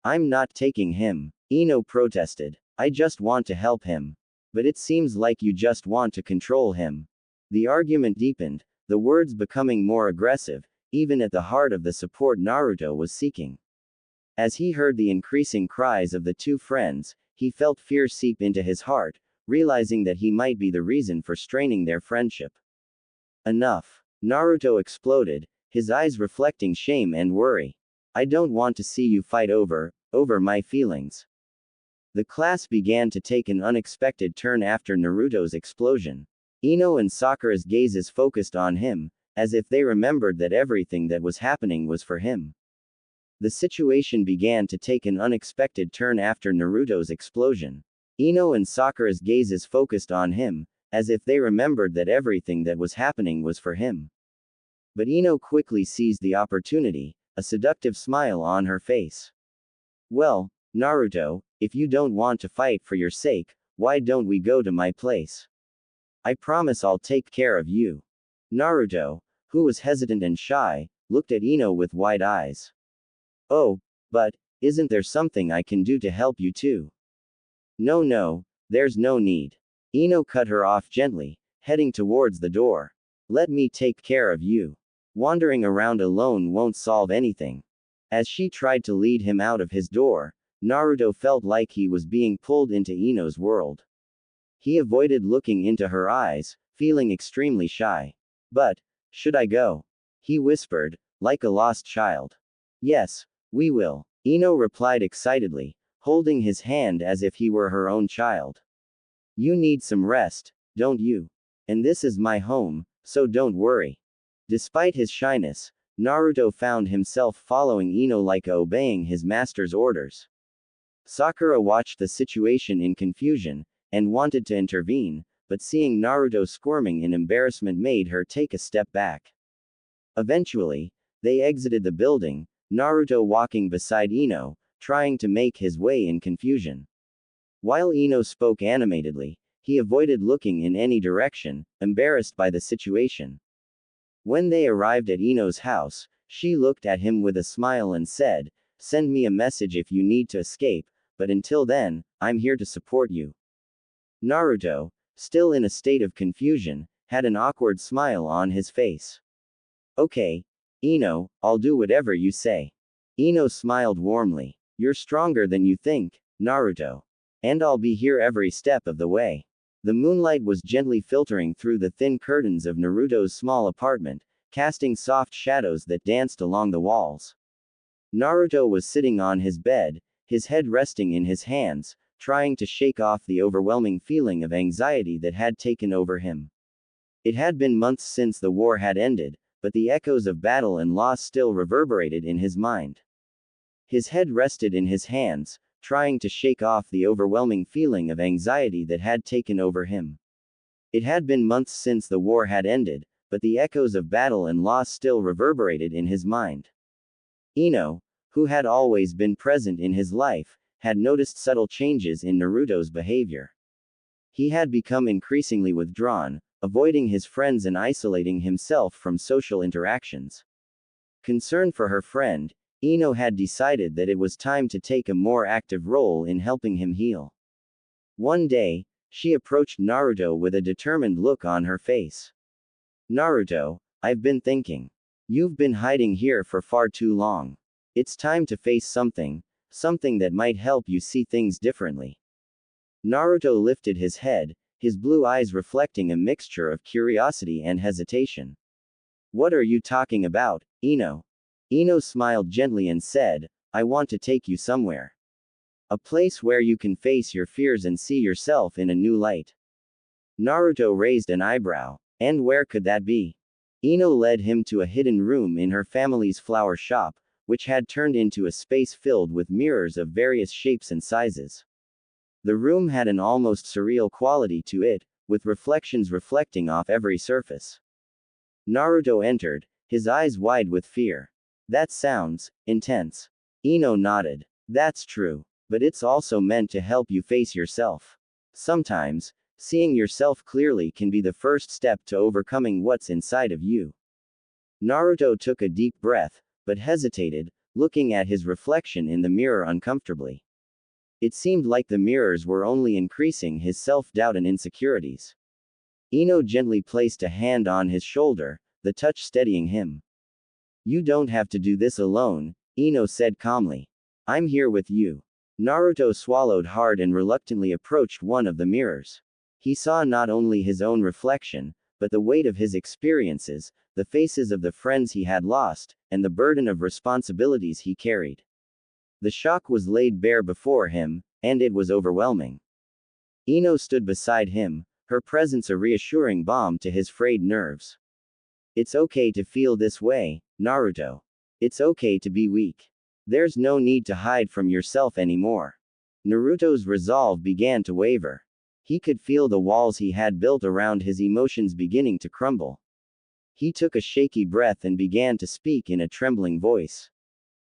I'm not taking him, Ino protested. I just want to help him. But it seems like you just want to control him. The argument deepened, the words becoming more aggressive, even at the heart of the support Naruto was seeking. As he heard the increasing cries of the two friends, he felt fear seep into his heart, realizing that he might be the reason for straining their friendship. Enough. Naruto exploded, his eyes reflecting shame and worry. I don't want to see you fight over my feelings. The class began to take an unexpected turn after Naruto's explosion. Ino and Sakura's gazes focused on him, as if they remembered that everything that was happening was for him. The situation began to take an unexpected turn after Naruto's explosion. Ino and Sakura's gazes focused on him, as if they remembered that everything that was happening was for him. But Ino quickly seized the opportunity, a seductive smile on her face. Well, Naruto, if you don't want to fight for your sake, why don't we go to my place? I promise I'll take care of you. Naruto, who was hesitant and shy, looked at Ino with wide eyes. Oh, but, isn't there something I can do to help you too? No, there's no need. Ino cut her off gently, heading towards the door. Let me take care of you. Wandering around alone won't solve anything. As she tried to lead him out of his door, Naruto felt like he was being pulled into Ino's world. He avoided looking into her eyes, feeling extremely shy. But, should I go? He whispered, like a lost child. Yes, we will. Ino replied excitedly, holding his hand as if he were her own child. You need some rest, don't you? And this is my home, so don't worry. Despite his shyness, Naruto found himself following Ino like obeying his master's orders. Sakura watched the situation in confusion, and wanted to intervene, but seeing Naruto squirming in embarrassment made her take a step back. Eventually, they exited the building, Naruto walking beside Ino, trying to make his way in confusion. While Ino spoke animatedly, he avoided looking in any direction, embarrassed by the situation. When they arrived at Ino's house, she looked at him with a smile and said, "Send me a message if you need to escape, but until then, I'm here to support you." Naruto, still in a state of confusion, had an awkward smile on his face. "Okay, Ino, I'll do whatever you say." Ino smiled warmly. "You're stronger than you think, Naruto. And I'll be here every step of the way." The moonlight was gently filtering through the thin curtains of Naruto's small apartment, casting soft shadows that danced along the walls. Naruto was sitting on his bed, his head resting in his hands, trying to shake off the overwhelming feeling of anxiety that had taken over him. It had been months since the war had ended, but the echoes of battle and loss still reverberated in his mind. His head rested in his hands, trying to shake off the overwhelming feeling of anxiety that had taken over him. It had been months since the war had ended, but the echoes of battle and loss still reverberated in his mind. Ino, who had always been present in his life, had noticed subtle changes in Naruto's behavior. He had become increasingly withdrawn, avoiding his friends and isolating himself from social interactions. Concerned for her friend, Ino had decided that it was time to take a more active role in helping him heal. One day, she approached Naruto with a determined look on her face. "Naruto, I've been thinking. You've been hiding here for far too long. It's time to face something that might help you see things differently." Naruto lifted his head, his blue eyes reflecting a mixture of curiosity and hesitation. "What are you talking about, Ino?" Ino smiled gently and said, "I want to take you somewhere. A place where you can face your fears and see yourself in a new light." Naruto raised an eyebrow. "And where could that be?" Ino led him to a hidden room in her family's flower shop, which had turned into a space filled with mirrors of various shapes and sizes. The room had an almost surreal quality to it, with reflections reflecting off every surface. Naruto entered, his eyes wide with fear. "That sounds intense." Ino nodded. "That's true. But it's also meant to help you face yourself. Sometimes, seeing yourself clearly can be the first step to overcoming what's inside of you." Naruto took a deep breath, but hesitated, looking at his reflection in the mirror uncomfortably. It seemed like the mirrors were only increasing his self-doubt and insecurities. Ino gently placed a hand on his shoulder, the touch steadying him. "You don't have to do this alone," Ino said calmly. "I'm here with you." Naruto swallowed hard and reluctantly approached one of the mirrors. He saw not only his own reflection, but the weight of his experiences, the faces of the friends he had lost, and the burden of responsibilities he carried. The shock was laid bare before him, and it was overwhelming. Ino stood beside him, her presence a reassuring balm to his frayed nerves. "It's okay to feel this way, Naruto. It's okay to be weak. There's no need to hide from yourself anymore." Naruto's resolve began to waver. He could feel the walls he had built around his emotions beginning to crumble. He took a shaky breath and began to speak in a trembling voice.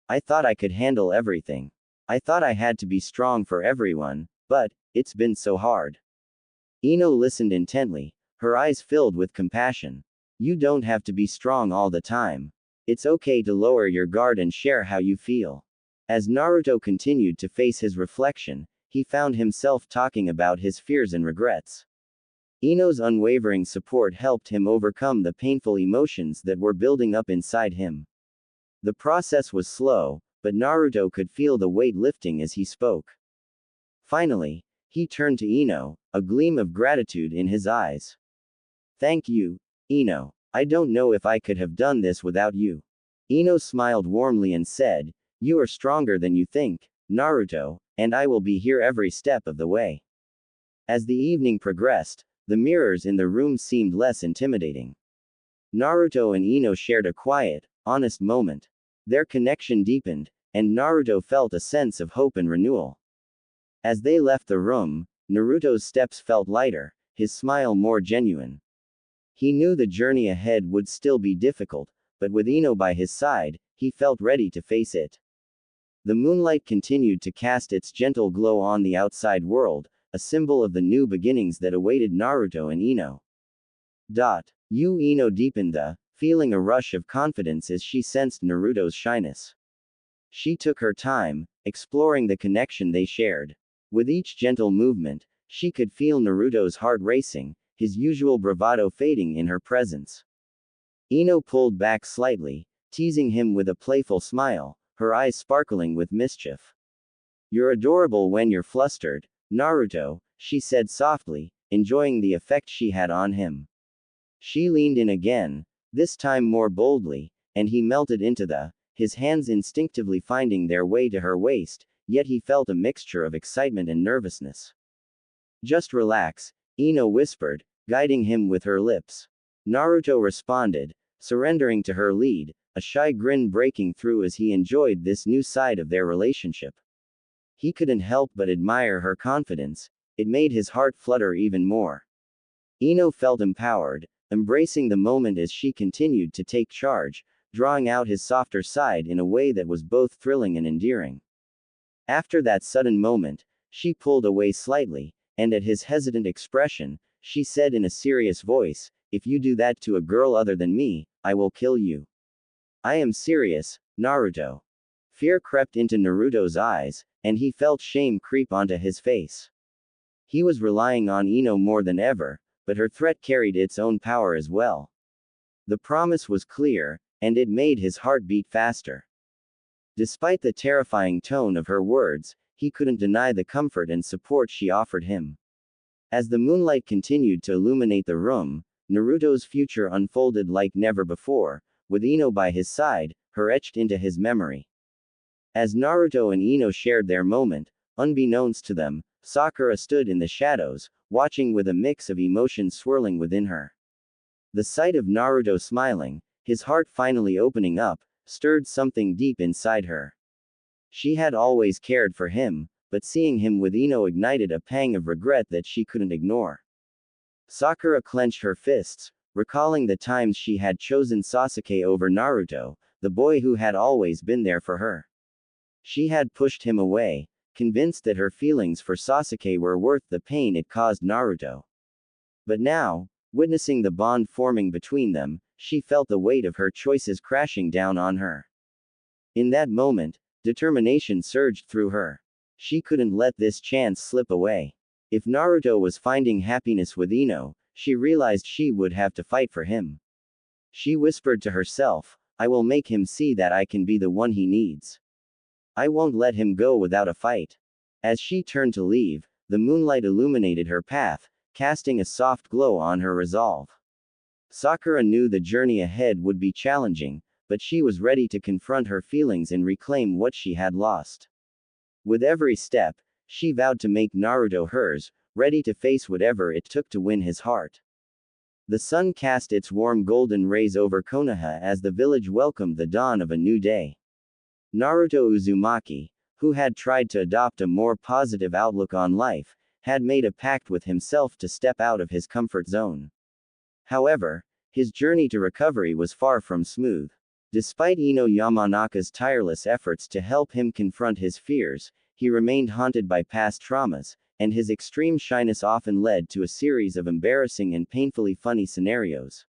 "I thought I could handle everything. I thought I had to be strong for everyone, but it's been so hard." Ino listened intently, her eyes filled with compassion. "You don't have to be strong all the time. It's okay to lower your guard and share how you feel." As Naruto continued to face his reflection, he found himself talking about his fears and regrets. Ino's unwavering support helped him overcome the painful emotions that were building up inside him. The process was slow, but Naruto could feel the weight lifting as he spoke. Finally, he turned to Ino, a gleam of gratitude in his eyes. "Thank you, Ino. I don't know if I could have done this without you." Ino smiled warmly and said, "You are stronger than you think, Naruto, and I will be here every step of the way." As the evening progressed, the mirrors in the room seemed less intimidating. Naruto and Ino shared a quiet, honest moment. Their connection deepened, and Naruto felt a sense of hope and renewal. As they left the room, Naruto's steps felt lighter, his smile more genuine. He knew the journey ahead would still be difficult, but with Ino by his side, he felt ready to face it. The moonlight continued to cast its gentle glow on the outside world, a symbol of the new beginnings that awaited Naruto and Ino. Ino deepened the feeling a rush of confidence as she sensed Naruto's shyness. She took her time, exploring the connection they shared. With each gentle movement, she could feel Naruto's heart racing, his usual bravado fading in her presence. Ino pulled back slightly, teasing him with a playful smile, her eyes sparkling with mischief. "You're adorable when you're flustered, Naruto," she said softly, enjoying the effect she had on him. She leaned in again, this time more boldly, and he melted into his hands instinctively finding their way to her waist, yet he felt a mixture of excitement and nervousness. "Just relax," Ino whispered, guiding him with her lips. Naruto responded, surrendering to her lead, a shy grin breaking through as he enjoyed this new side of their relationship. He couldn't help but admire her confidence, it made his heart flutter even more. Ino felt empowered, embracing the moment as she continued to take charge, drawing out his softer side in a way that was both thrilling and endearing. After that sudden moment, she pulled away slightly, and at his hesitant expression, she said in a serious voice, "If you do that to a girl other than me, I will kill you." "I am serious, Naruto." Fear crept into Naruto's eyes, and he felt shame creep onto his face. He was relying on Ino more than ever, but her threat carried its own power as well. The promise was clear, and it made his heart beat faster. Despite the terrifying tone of her words, he couldn't deny the comfort and support she offered him. As the moonlight continued to illuminate the room, Naruto's future unfolded like never before, with Ino by his side, her etched into his memory. As Naruto and Ino shared their moment, unbeknownst to them, Sakura stood in the shadows, watching with a mix of emotions swirling within her. The sight of Naruto smiling, his heart finally opening up, stirred something deep inside her. She had always cared for him, but seeing him with Ino ignited a pang of regret that she couldn't ignore. Sakura clenched her fists, recalling the times she had chosen Sasuke over Naruto, the boy who had always been there for her. She had pushed him away, convinced that her feelings for Sasuke were worth the pain it caused Naruto. But now, witnessing the bond forming between them, she felt the weight of her choices crashing down on her. In that moment, determination surged through her. She couldn't let this chance slip away. If Naruto was finding happiness with Ino, she realized she would have to fight for him. She whispered to herself, "I will make him see that I can be the one he needs. I won't let him go without a fight." As she turned to leave, the moonlight illuminated her path, casting a soft glow on her resolve. Sakura knew the journey ahead would be challenging, but she was ready to confront her feelings and reclaim what she had lost. With every step, she vowed to make Naruto hers, ready to face whatever it took to win his heart. The sun cast its warm golden rays over Konoha as the village welcomed the dawn of a new day. Naruto Uzumaki, who had tried to adopt a more positive outlook on life, had made a pact with himself to step out of his comfort zone. However, his journey to recovery was far from smooth. Despite Ino Yamanaka's tireless efforts to help him confront his fears, he remained haunted by past traumas, and his extreme shyness often led to a series of embarrassing and painfully funny scenarios.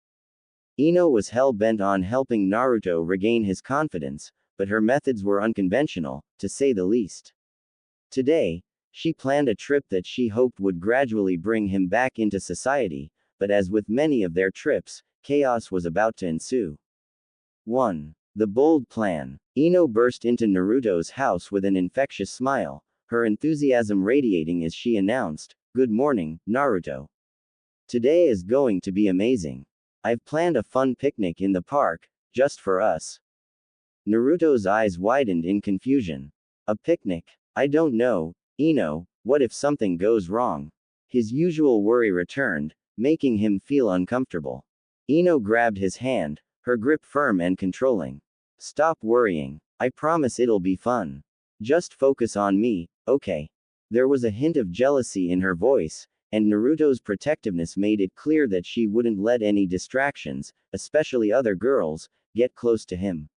Ino was hell-bent on helping Naruto regain his confidence, but her methods were unconventional, to say the least. Today, she planned a trip that she hoped would gradually bring him back into society, but as with many of their trips, chaos was about to ensue. 1. The bold plan. Ino burst into Naruto's house with an infectious smile, her enthusiasm radiating as she announced, "Good morning, Naruto. Today is going to be amazing. I've planned a fun picnic in the park, just for us." Naruto's eyes widened in confusion. "A picnic? I don't know, Ino, what if something goes wrong?" His usual worry returned, making him feel uncomfortable. Ino grabbed his hand, her grip firm and controlling. "Stop worrying. I promise it'll be fun. Just focus on me, okay?" There was a hint of jealousy in her voice, and Naruto's protectiveness made it clear that she wouldn't let any distractions, especially other girls, get close to him.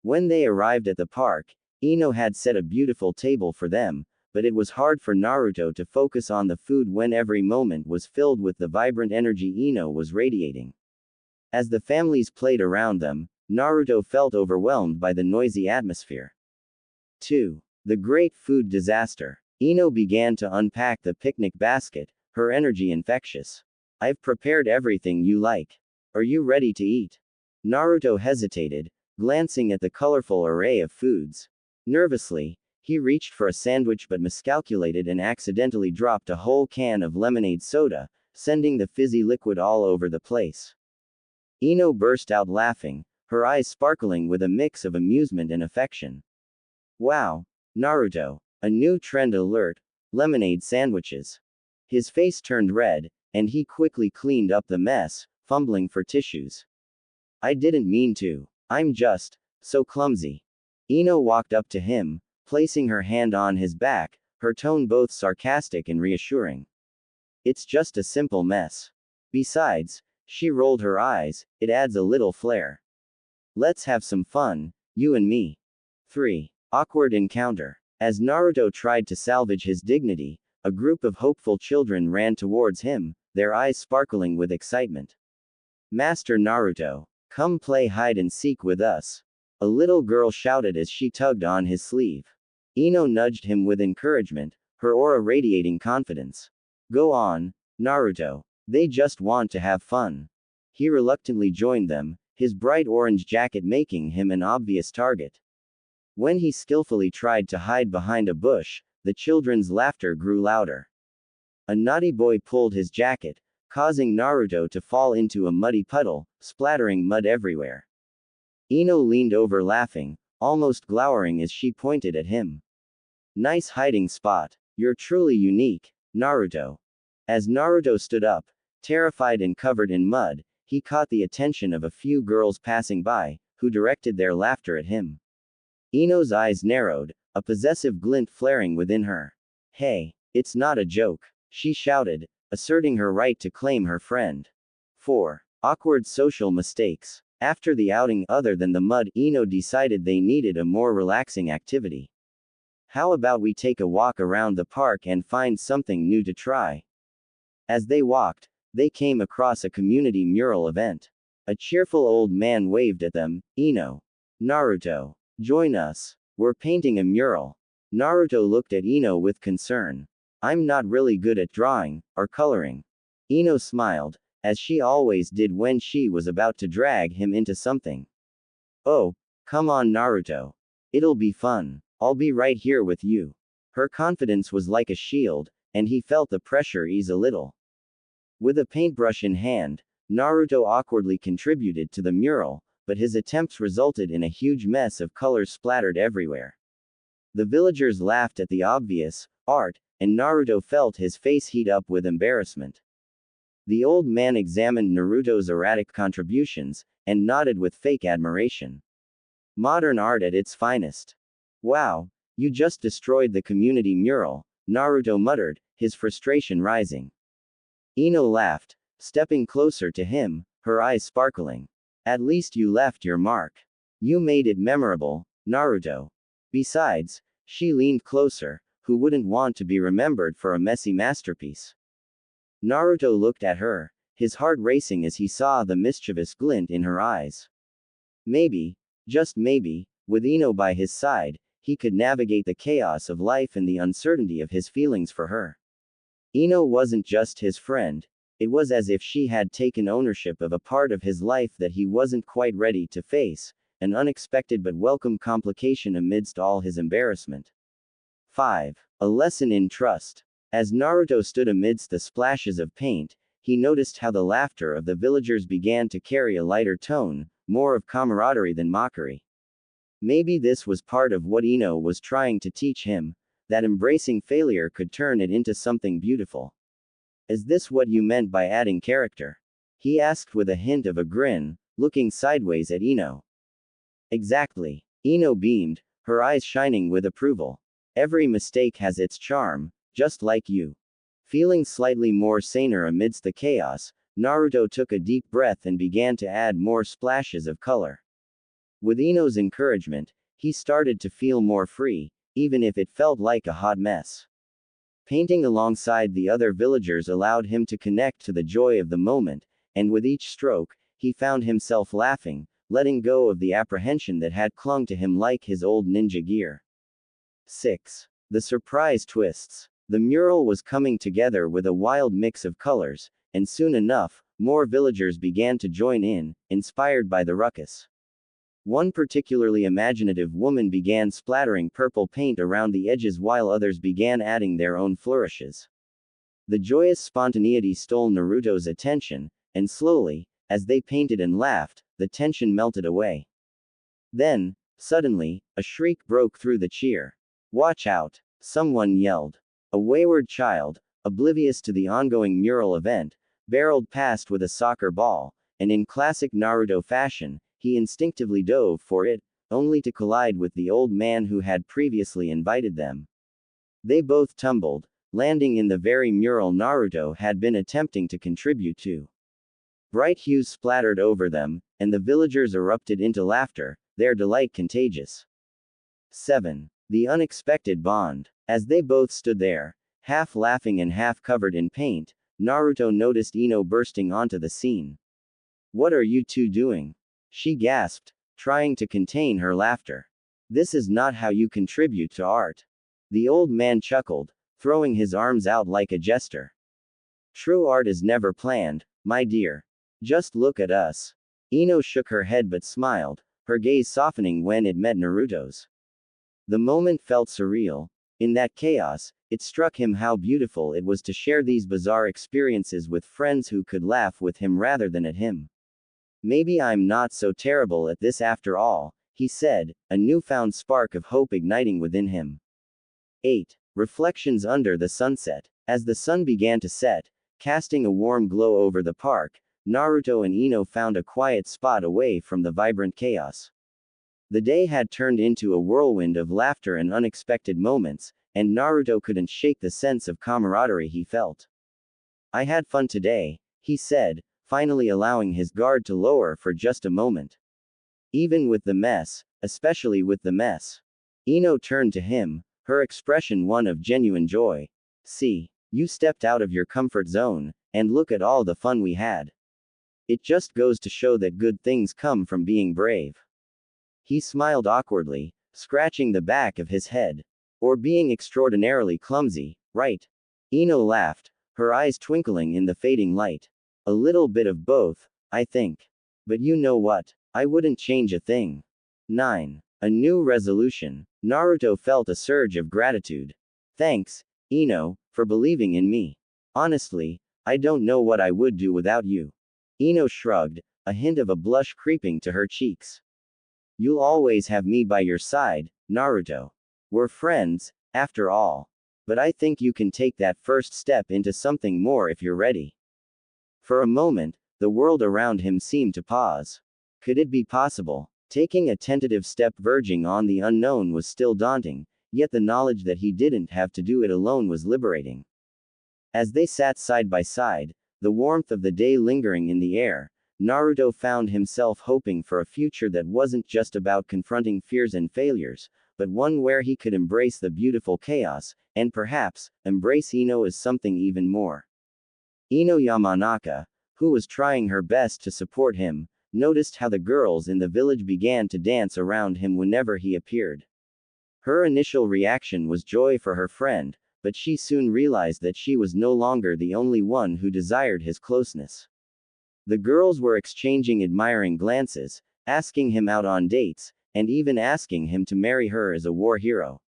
When they arrived at the park, Ino had set a beautiful table for them, but it was hard for Naruto to focus on the food when every moment was filled with the vibrant energy Ino was radiating. As the families played around them, Naruto felt overwhelmed by the noisy atmosphere. 2. The Great Food Disaster. Ino began to unpack the picnic basket, her energy infectious. I've prepared everything you like. Are you ready to eat? Naruto hesitated, glancing at the colorful array of foods. Nervously, he reached for a sandwich but miscalculated and accidentally dropped a whole can of lemonade soda, sending the fizzy liquid all over the place. Ino burst out laughing, her eyes sparkling with a mix of amusement and affection. Wow, Naruto, a new trend alert, lemonade sandwiches. His face turned red, and he quickly cleaned up the mess, fumbling for tissues. I didn't mean to. I'm just so clumsy. Ino walked up to him, placing her hand on his back, her tone both sarcastic and reassuring. It's just a simple mess. Besides, she rolled her eyes, it adds a little flair. Let's have some fun, you and me. 3. Awkward encounter. As Naruto tried to salvage his dignity, a group of hopeful children ran towards him, their eyes sparkling with excitement. Master Naruto, come play hide and seek with us. A little girl shouted as she tugged on his sleeve. Ino nudged him with encouragement, her aura radiating confidence. Go on, Naruto. They just want to have fun. He reluctantly joined them, his bright orange jacket making him an obvious target. When he skillfully tried to hide behind a bush, the children's laughter grew louder. A naughty boy pulled his jacket, causing Naruto to fall into a muddy puddle, splattering mud everywhere. Ino leaned over laughing, almost glowering as she pointed at him. Nice hiding spot. You're truly unique, Naruto. As Naruto stood up, terrified and covered in mud, he caught the attention of a few girls passing by, who directed their laughter at him. Ino's eyes narrowed, a possessive glint flaring within her. Hey, it's not a joke, she shouted, asserting her right to claim her friend. 4. Awkward social mistakes. After the outing other than the mud, Ino decided they needed a more relaxing activity. How about we take a walk around the park and find something new to try? As they walked, they came across a community mural event. A cheerful old man waved at them. Ino. Naruto. Join us. We're painting a mural. Naruto looked at Ino with concern. I'm not really good at drawing, or coloring. Ino smiled, as she always did when she was about to drag him into something. Oh, come on Naruto. It'll be fun. I'll be right here with you. Her confidence was like a shield, and he felt the pressure ease a little. With a paintbrush in hand, Naruto awkwardly contributed to the mural, but his attempts resulted in a huge mess of colors splattered everywhere. The villagers laughed at the obvious art, and Naruto felt his face heat up with embarrassment. The old man examined Naruto's erratic contributions, and nodded with fake admiration. Modern art at its finest. Wow, you just destroyed the community mural, Naruto muttered, his frustration rising. Ino laughed, stepping closer to him, her eyes sparkling. At least you left your mark. You made it memorable, Naruto. Besides, she leaned closer, who wouldn't want to be remembered for a messy masterpiece? Naruto looked at her, his heart racing as he saw the mischievous glint in her eyes. Maybe, just maybe, with Ino by his side, he could navigate the chaos of life and the uncertainty of his feelings for her. Ino wasn't just his friend, it was as if she had taken ownership of a part of his life that he wasn't quite ready to face, an unexpected but welcome complication amidst all his embarrassment. 5. A lesson in trust. As Naruto stood amidst the splashes of paint, he noticed how the laughter of the villagers began to carry a lighter tone, more of camaraderie than mockery. Maybe this was part of what Ino was trying to teach him, that embracing failure could turn it into something beautiful. Is this what you meant by adding character? He asked with a hint of a grin, looking sideways at Ino. Exactly. Ino beamed, her eyes shining with approval. Every mistake has its charm, just like you. Feeling slightly more saner amidst the chaos, Naruto took a deep breath and began to add more splashes of color. With Ino's encouragement, he started to feel more free, even if it felt like a hot mess. Painting alongside the other villagers allowed him to connect to the joy of the moment, and with each stroke, he found himself laughing, letting go of the apprehension that had clung to him like his old ninja gear. 6. The surprise twists. The mural was coming together with a wild mix of colors, and soon enough, more villagers began to join in, inspired by the ruckus. One particularly imaginative woman began splattering purple paint around the edges while others began adding their own flourishes. The joyous spontaneity stole Naruto's attention, and slowly, as they painted and laughed, the tension melted away. Then, suddenly, a shriek broke through the cheer. "Watch out!" someone yelled. A wayward child, oblivious to the ongoing mural event, barreled past with a soccer ball, and in classic Naruto fashion, he instinctively dove for it, only to collide with the old man who had previously invited them. They both tumbled, landing in the very mural Naruto had been attempting to contribute to. Bright hues splattered over them, and the villagers erupted into laughter, their delight contagious. 7. The unexpected bond. As they both stood there, half laughing and half covered in paint, Naruto noticed Ino bursting onto the scene. "What are you two doing?" she gasped, trying to contain her laughter. "This is not how you contribute to art." The old man chuckled, throwing his arms out like a jester. "True art is never planned, my dear. Just look at us." Ino shook her head but smiled, her gaze softening when it met Naruto's. The moment felt surreal. In that chaos, it struck him how beautiful it was to share these bizarre experiences with friends who could laugh with him rather than at him. "Maybe I'm not so terrible at this after all," he said, a newfound spark of hope igniting within him. 8. Reflections under the sunset. As the sun began to set, casting a warm glow over the park, Naruto and Ino found a quiet spot away from the vibrant chaos. The day had turned into a whirlwind of laughter and unexpected moments, and Naruto couldn't shake the sense of camaraderie he felt. "I had fun today," he said, finally allowing his guard to lower for just a moment. "Even with the mess, especially with the mess." Ino turned to him, her expression one of genuine joy. "See, you stepped out of your comfort zone, and look at all the fun we had. It just goes to show that good things come from being brave." He smiled awkwardly, scratching the back of his head. "Or being extraordinarily clumsy, right?" Ino laughed, her eyes twinkling in the fading light. "A little bit of both, I think. But you know what? I wouldn't change a thing." 9. A new resolution. Naruto felt a surge of gratitude. "Thanks, Ino, for believing in me. Honestly, I don't know what I would do without you." Ino shrugged, a hint of a blush creeping to her cheeks. "You'll always have me by your side, Naruto. We're friends, after all. But I think you can take that first step into something more if you're ready." For a moment, the world around him seemed to pause. Could it be possible? Taking a tentative step verging on the unknown was still daunting, yet the knowledge that he didn't have to do it alone was liberating. As they sat side by side, the warmth of the day lingering in the air, Naruto found himself hoping for a future that wasn't just about confronting fears and failures, but one where he could embrace the beautiful chaos, and perhaps, embrace Ino as something even more. Ino Yamanaka, who was trying her best to support him, noticed how the girls in the village began to dance around him whenever he appeared. Her initial reaction was joy for her friend, but she soon realized that she was no longer the only one who desired his closeness. The girls were exchanging admiring glances, asking him out on dates, and even asking him to marry her as a war hero.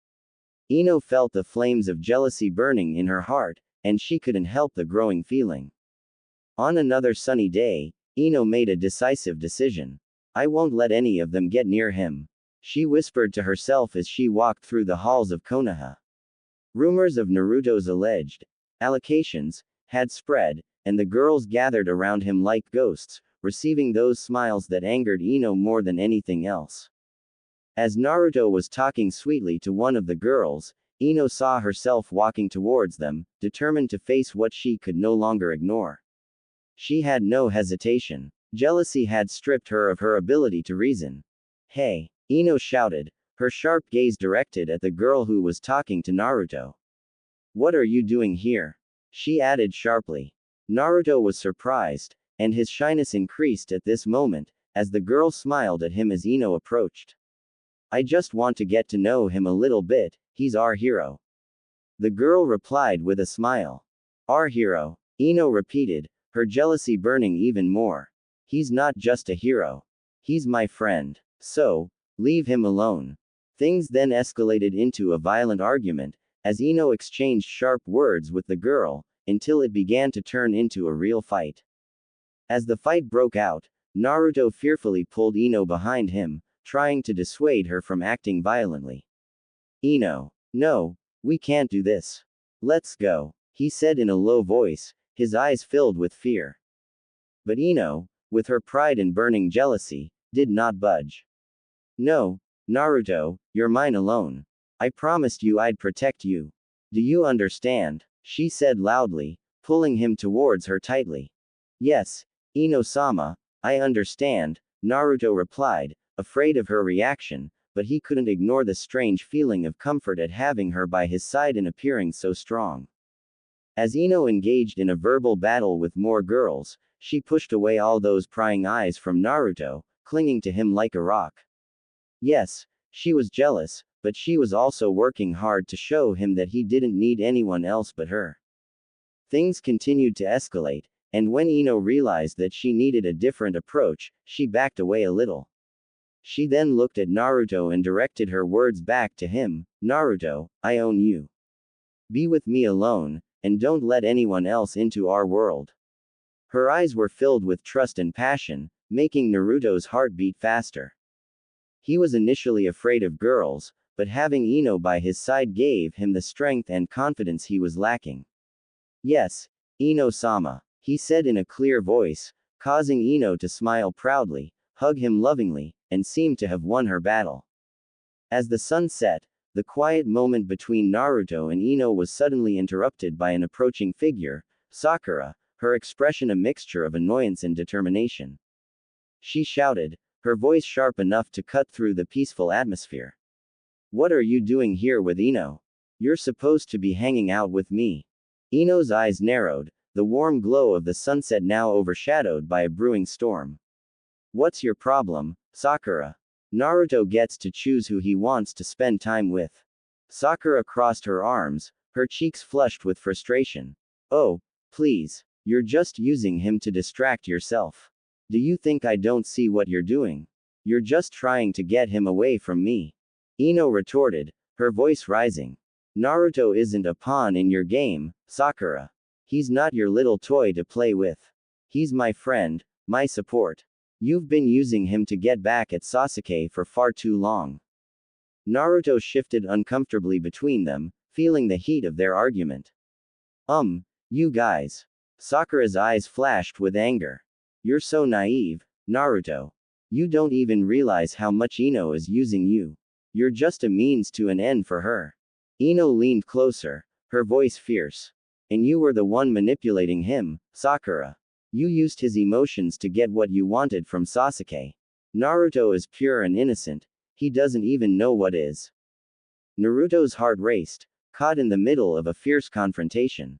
Ino felt the flames of jealousy burning in her heart, and she couldn't help the growing feeling. On another sunny day, Ino made a decisive decision. "I won't let any of them get near him," she whispered to herself as she walked through the halls of Konoha. Rumors of Naruto's alleged allegations had spread, and the girls gathered around him like ghosts, receiving those smiles that angered Ino more than anything else. As Naruto was talking sweetly to one of the girls, Ino saw herself walking towards them, determined to face what she could no longer ignore. She had no hesitation. Jealousy had stripped her of her ability to reason. "Hey!" Ino shouted, her sharp gaze directed at the girl who was talking to Naruto. "What are you doing here?" she added sharply. Naruto was surprised, and his shyness increased at this moment, as the girl smiled at him as Ino approached. I just want to get to know him a little bit, he's our hero. The girl replied with a smile. Our hero, Ino repeated, her jealousy burning even more. He's not just a hero. He's my friend. So, leave him alone. Things then escalated into a violent argument, as Ino exchanged sharp words with the girl, until it began to turn into a real fight. As the fight broke out, Naruto fearfully pulled Ino behind him, trying to dissuade her from acting violently. Ino. No, we can't do this. Let's go, he said in a low voice, his eyes filled with fear. But Ino, with her pride and burning jealousy, did not budge. No, Naruto, you're mine alone. I promised you I'd protect you. Do you understand? She said loudly, pulling him towards her tightly. Yes, Ino-sama, I understand, Naruto replied, afraid of her reaction, but he couldn't ignore the strange feeling of comfort at having her by his side and appearing so strong. As Ino engaged in a verbal battle with more girls, she pushed away all those prying eyes from Naruto, clinging to him like a rock. Yes, she was jealous, but she was also working hard to show him that he didn't need anyone else but her. Things continued to escalate, and when Ino realized that she needed a different approach, she backed away a little. She then looked at Naruto and directed her words back to him. Naruto, I own you. Be with me alone, and don't let anyone else into our world. Her eyes were filled with trust and passion, making Naruto's heart beat faster. He was initially afraid of girls, but having Ino by his side gave him the strength and confidence he was lacking. Yes, Ino-sama, he said in a clear voice, causing Ino to smile proudly, hug him lovingly, and seemed to have won her battle. As the sun set, the quiet moment between Naruto and Ino was suddenly interrupted by an approaching figure, Sakura, her expression a mixture of annoyance and determination. She shouted, her voice sharp enough to cut through the peaceful atmosphere. What are you doing here with Ino? You're supposed to be hanging out with me. Ino's eyes narrowed, the warm glow of the sunset now overshadowed by a brewing storm. What's your problem, Sakura? Naruto gets to choose who he wants to spend time with. Sakura crossed her arms, her cheeks flushed with frustration. Oh, please, you're just using him to distract yourself. Do you think I don't see what you're doing? You're just trying to get him away from me. Ino retorted, her voice rising. Naruto isn't a pawn in your game, Sakura. He's not your little toy to play with. He's my friend, my support. You've been using him to get back at Sasuke for far too long. Naruto shifted uncomfortably between them, feeling the heat of their argument. You guys. Sakura's eyes flashed with anger. You're so naive, Naruto. You don't even realize how much Ino is using you. You're just a means to an end for her. Ino leaned closer, her voice fierce. And you were the one manipulating him, Sakura. You used his emotions to get what you wanted from Sasuke. Naruto is pure and innocent, he doesn't even know what is. Naruto's heart raced, caught in the middle of a fierce confrontation.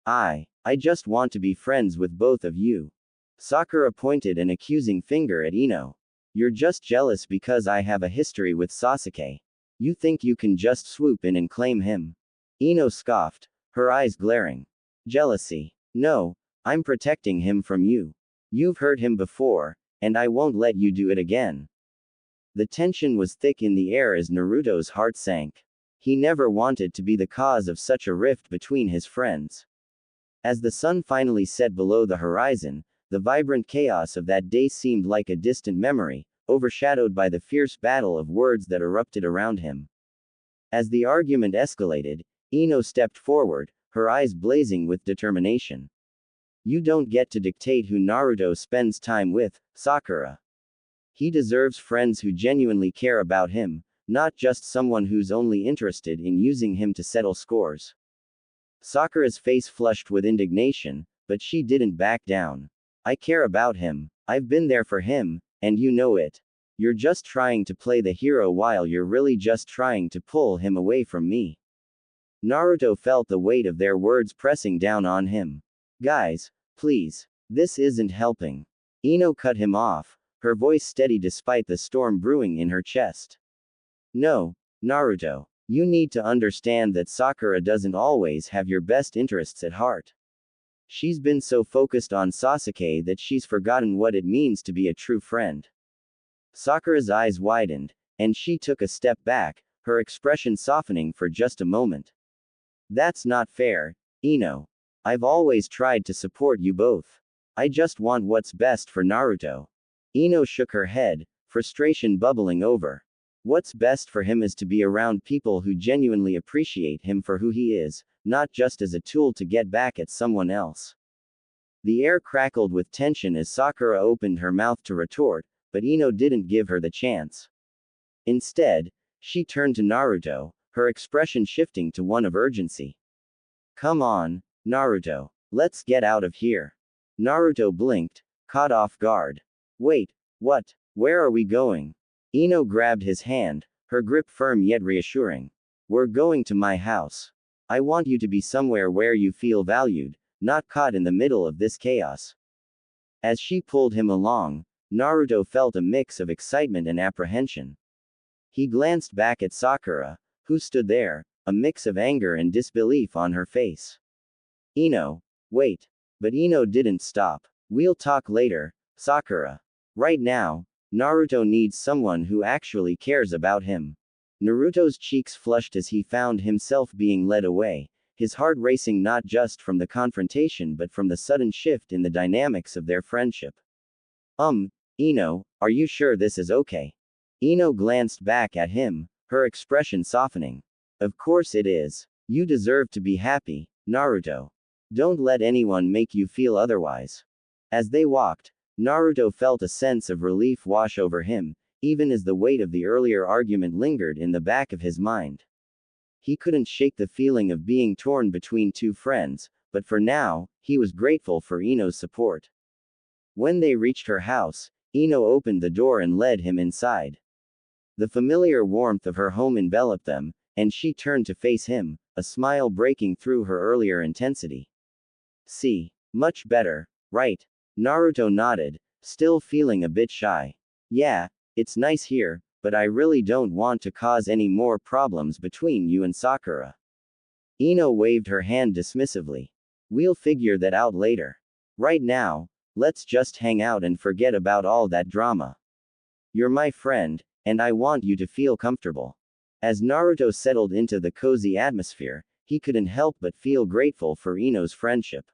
I just want to be friends with both of you. Sakura pointed an accusing finger at Ino. You're just jealous because I have a history with Sasuke. You think you can just swoop in and claim him. Ino scoffed, her eyes glaring. Jealousy. No, I'm protecting him from you. You've hurt him before, and I won't let you do it again. The tension was thick in the air as Naruto's heart sank. He never wanted to be the cause of such a rift between his friends. As the sun finally set below the horizon, the vibrant chaos of that day seemed like a distant memory, overshadowed by the fierce battle of words that erupted around him. As the argument escalated, Ino stepped forward, her eyes blazing with determination. You don't get to dictate who Naruto spends time with, Sakura. He deserves friends who genuinely care about him, not just someone who's only interested in using him to settle scores. Sakura's face flushed with indignation, but she didn't back down. I care about him, I've been there for him, and you know it. You're just trying to play the hero while you're really just trying to pull him away from me. Naruto felt the weight of their words pressing down on him. Guys, please. This isn't helping. Ino cut him off, her voice steady despite the storm brewing in her chest. No, Naruto. You need to understand that Sakura doesn't always have your best interests at heart. She's been so focused on Sasuke that she's forgotten what it means to be a true friend. Sakura's eyes widened, and she took a step back, her expression softening for just a moment. That's not fair, Ino. I've always tried to support you both. I just want what's best for Naruto. Ino shook her head, frustration bubbling over. What's best for him is to be around people who genuinely appreciate him for who he is, not just as a tool to get back at someone else. The air crackled with tension as Sakura opened her mouth to retort, but Ino didn't give her the chance. Instead, she turned to Naruto, her expression shifting to one of urgency. Come on, Naruto. Let's get out of here. Naruto blinked, caught off guard. Wait, what? Where are we going? Ino grabbed his hand, her grip firm yet reassuring. We're going to my house. I want you to be somewhere where you feel valued, not caught in the middle of this chaos. As she pulled him along, Naruto felt a mix of excitement and apprehension. He glanced back at Sakura, who stood there, a mix of anger and disbelief on her face. Ino, wait. But Ino didn't stop. We'll talk later, Sakura. Right now, Naruto needs someone who actually cares about him. Naruto's cheeks flushed as he found himself being led away, his heart racing not just from the confrontation but from the sudden shift in the dynamics of their friendship. Ino, are you sure this is okay? Ino glanced back at him, her expression softening. Of course it is. You deserve to be happy, Naruto. Don't let anyone make you feel otherwise. As they walked, Naruto felt a sense of relief wash over him, even as the weight of the earlier argument lingered in the back of his mind. He couldn't shake the feeling of being torn between two friends, but for now, he was grateful for Ino's support. When they reached her house, Ino opened the door and led him inside. The familiar warmth of her home enveloped them, and she turned to face him, a smile breaking through her earlier intensity. See, much better, right? Naruto nodded, still feeling a bit shy. Yeah, it's nice here, but I really don't want to cause any more problems between you and Sakura. Ino waved her hand dismissively. We'll figure that out later. Right now, let's just hang out and forget about all that drama. You're my friend, and I want you to feel comfortable. As Naruto settled into the cozy atmosphere, he couldn't help but feel grateful for Ino's friendship.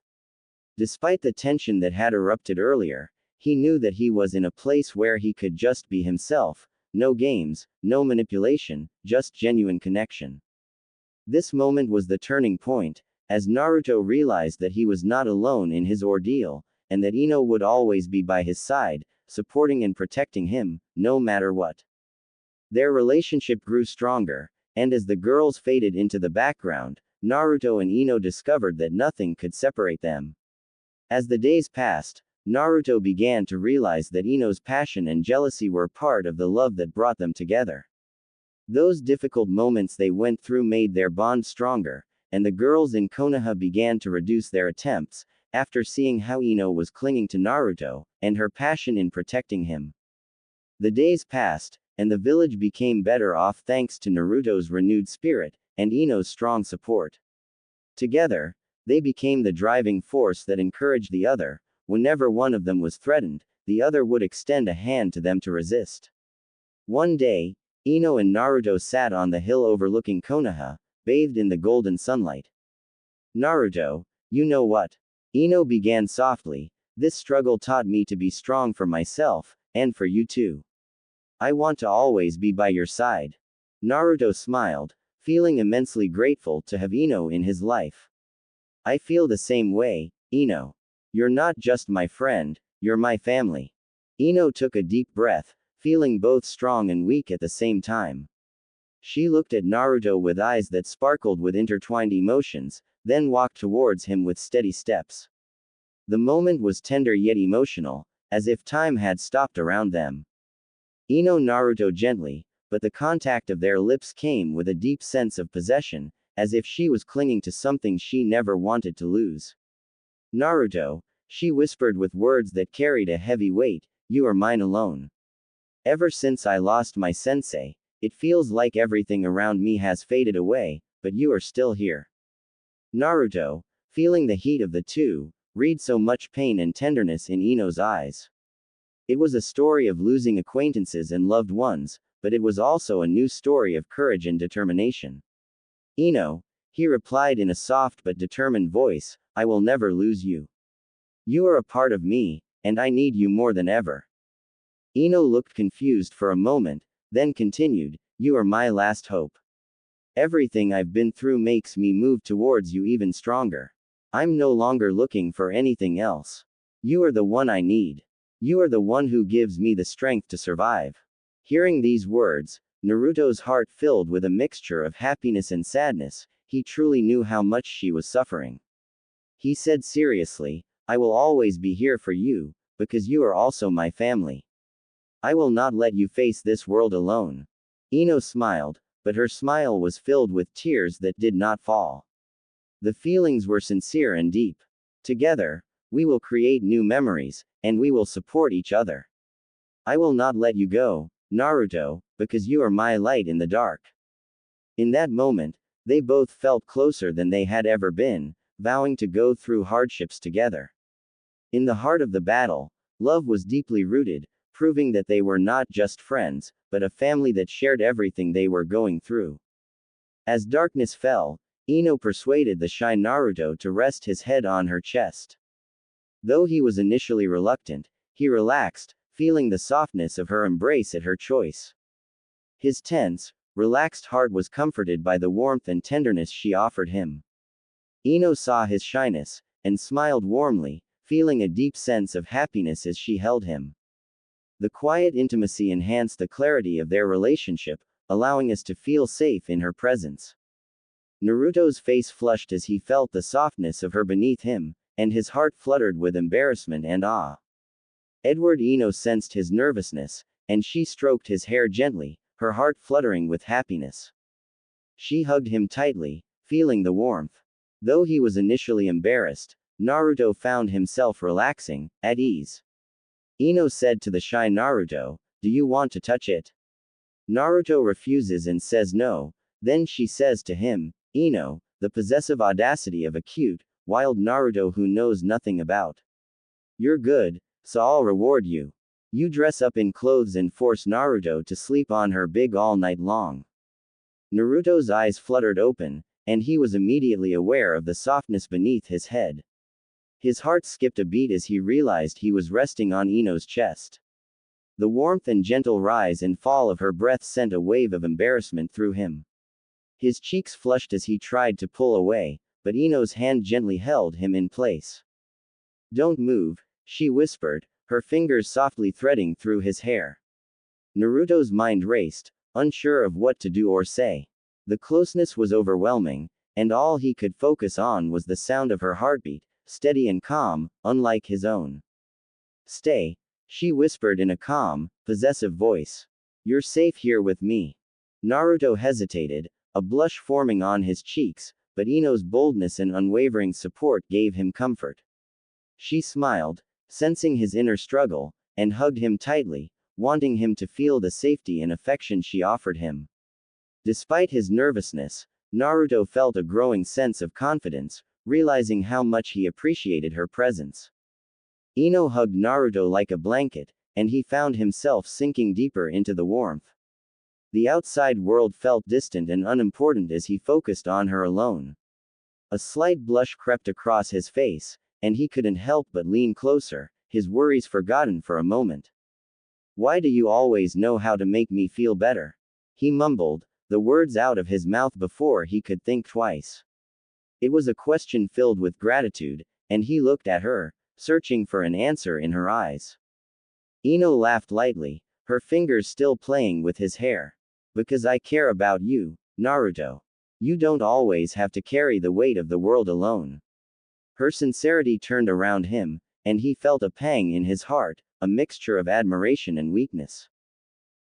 Despite the tension that had erupted earlier, he knew that he was in a place where he could just be himself, no games, no manipulation, just genuine connection. This moment was the turning point, as Naruto realized that he was not alone in his ordeal, and that Ino would always be by his side, supporting and protecting him, no matter what. Their relationship grew stronger, and as the girls faded into the background, Naruto and Ino discovered that nothing could separate them. As the days passed, Naruto began to realize that Ino's passion and jealousy were part of the love that brought them together. Those difficult moments they went through made their bond stronger, and the girls in Konoha began to reduce their attempts, after seeing how Ino was clinging to Naruto, and her passion in protecting him. The days passed, and the village became better off thanks to Naruto's renewed spirit, and Ino's strong support. Together, they became the driving force that encouraged the other. Whenever one of them was threatened, the other would extend a hand to them to resist. One day, Ino and Naruto sat on the hill overlooking Konoha, bathed in the golden sunlight. Naruto, you know what? Ino began softly, this struggle taught me to be strong for myself, and for you too. I want to always be by your side. Naruto smiled, feeling immensely grateful to have Ino in his life. I feel the same way, Ino. You're not just my friend, you're my family. Ino took a deep breath, feeling both strong and weak at the same time. She looked at Naruto with eyes that sparkled with intertwined emotions, then walked towards him with steady steps. The moment was tender yet emotional, as if time had stopped around them. Ino Naruto gently, but the contact of their lips came with a deep sense of possession, as if she was clinging to something she never wanted to lose. Naruto, She whispered with words that carried a heavy weight, "You are mine alone. Ever since I lost my sensei, it feels like everything around me has faded away, but you are still here." Naruto, feeling the heat of the two, read so much pain and tenderness in Ino's eyes. It was a story of losing acquaintances and loved ones, but it was also a new story of courage and determination. "Ino," he replied in a soft but determined voice, "I will never lose you. You are a part of me, and I need you more than ever." Ino looked confused for a moment, then continued, "You are my last hope. Everything I've been through makes me move towards you even stronger. I'm no longer looking for anything else. You are the one I need. You are the one who gives me the strength to survive." Hearing these words, Naruto's heart filled with a mixture of happiness and sadness. He truly knew how much she was suffering. He said seriously, "I will always be here for you, because you are also my family. I will not let you face this world alone." Ino smiled, but her smile was filled with tears that did not fall. The feelings were sincere and deep. "Together, we will create new memories, and we will support each other. I will not let you go, Naruto, because you are my light in the dark." In that moment, they both felt closer than they had ever been, vowing to go through hardships together. In the heart of the battle, love was deeply rooted, proving that they were not just friends, but a family that shared everything they were going through. As darkness fell, Ino persuaded the shy Naruto to rest his head on her chest. Though he was initially reluctant, he relaxed, feeling the softness of her embrace at her choice. His tense, relaxed heart was comforted by the warmth and tenderness she offered him. Ino saw his shyness, and smiled warmly, feeling a deep sense of happiness as she held him. The quiet intimacy enhanced the clarity of their relationship, allowing us to feel safe in her presence. Naruto's face flushed as he felt the softness of her beneath him, and his heart fluttered with embarrassment and awe. Edward Ino sensed his nervousness, and she stroked his hair gently, her heart fluttering with happiness. She hugged him tightly, feeling the warmth. Though he was initially embarrassed, Naruto found himself relaxing, at ease. Ino said to the shy Naruto, "Do you want to touch it?" Naruto refuses and says no, then she says to him, "Ino," the possessive audacity of a cute, wild Naruto who knows nothing about. "You're good, so I'll reward you. You dress up in clothes and force Naruto to sleep on her big all night long." Naruto's eyes fluttered open, and he was immediately aware of the softness beneath his head. His heart skipped a beat as he realized he was resting on Ino's chest. The warmth and gentle rise and fall of her breath sent a wave of embarrassment through him. His cheeks flushed as he tried to pull away, but Ino's hand gently held him in place. "Don't move," she whispered, her fingers softly threading through his hair. Naruto's mind raced, unsure of what to do or say. The closeness was overwhelming, and all he could focus on was the sound of her heartbeat, steady and calm, unlike his own. "Stay," she whispered in a calm, possessive voice. "You're safe here with me." Naruto hesitated, a blush forming on his cheeks, but Ino's boldness and unwavering support gave him comfort. She smiled, sensing his inner struggle, and hugged him tightly, wanting him to feel the safety and affection she offered him. Despite his nervousness, Naruto felt a growing sense of confidence, realizing how much he appreciated her presence. Ino hugged Naruto like a blanket, and he found himself sinking deeper into the warmth. The outside world felt distant and unimportant as he focused on her alone. A slight blush crept across his face, and he couldn't help but lean closer, his worries forgotten for a moment. "Why do you always know how to make me feel better?" he mumbled, the words out of his mouth before he could think twice. It was a question filled with gratitude, and he looked at her, searching for an answer in her eyes. Ino laughed lightly, her fingers still playing with his hair. "Because I care about you, Naruto. You don't always have to carry the weight of the world alone." Her sincerity turned around him, and he felt a pang in his heart, a mixture of admiration and weakness.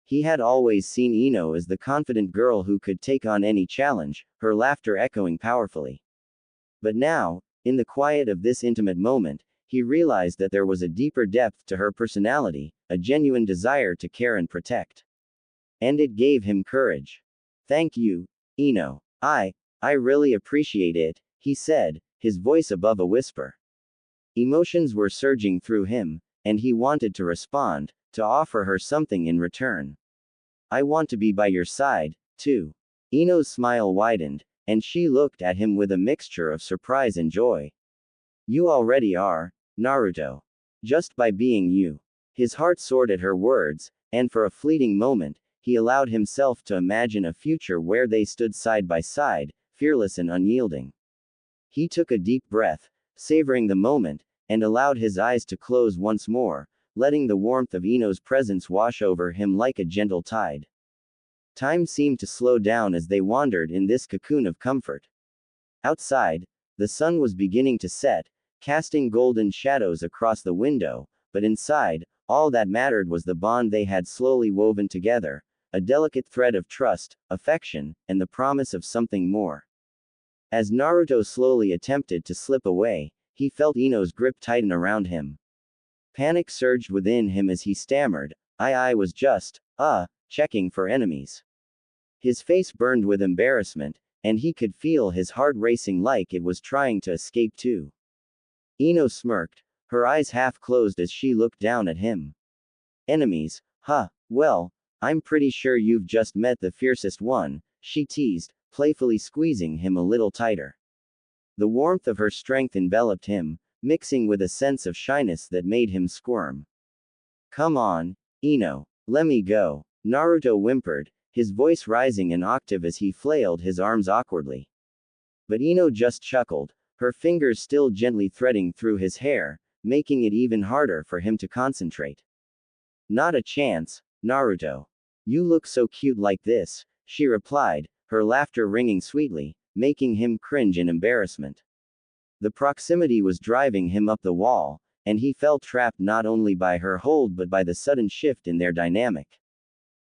He had always seen Ino as the confident girl who could take on any challenge, her laughter echoing powerfully. But now, in the quiet of this intimate moment, he realized that there was a deeper depth to her personality, a genuine desire to care and protect. And it gave him courage. Thank you, Ino. I really appreciate it, he said, his voice above a whisper. Emotions were surging through him, and he wanted to respond, to offer her something in return. I want to be by your side, too. Ino's smile widened, and she looked at him with a mixture of surprise and joy. You already are, Naruto. Just by being you. His heart soared at her words, and for a fleeting moment, he allowed himself to imagine a future where they stood side by side, fearless and unyielding. He took a deep breath, savoring the moment, and allowed his eyes to close once more, letting the warmth of Ino's presence wash over him like a gentle tide. Time seemed to slow down as they wandered in this cocoon of comfort. Outside, the sun was beginning to set, casting golden shadows across the window, but inside, all that mattered was the bond they had slowly woven together, a delicate thread of trust, affection, and the promise of something more. As Naruto slowly attempted to slip away, he felt Ino's grip tighten around him. Panic surged within him as he stammered, I was just, checking for enemies. His face burned with embarrassment, and he could feel his heart racing like it was trying to escape too. Ino smirked, her eyes half closed as she looked down at him. Enemies, huh, well, I'm pretty sure you've just met the fiercest one, she teased, playfully squeezing him a little tighter. The warmth of her strength enveloped him, mixing with a sense of shyness that made him squirm. Come on, Ino, let me go, Naruto whimpered, his voice rising an octave as he flailed his arms awkwardly. But Ino just chuckled, her fingers still gently threading through his hair, making it even harder for him to concentrate. Not a chance, Naruto. You look so cute like this, she replied, her laughter ringing sweetly, making him cringe in embarrassment. The proximity was driving him up the wall, and he felt trapped not only by her hold but by the sudden shift in their dynamic.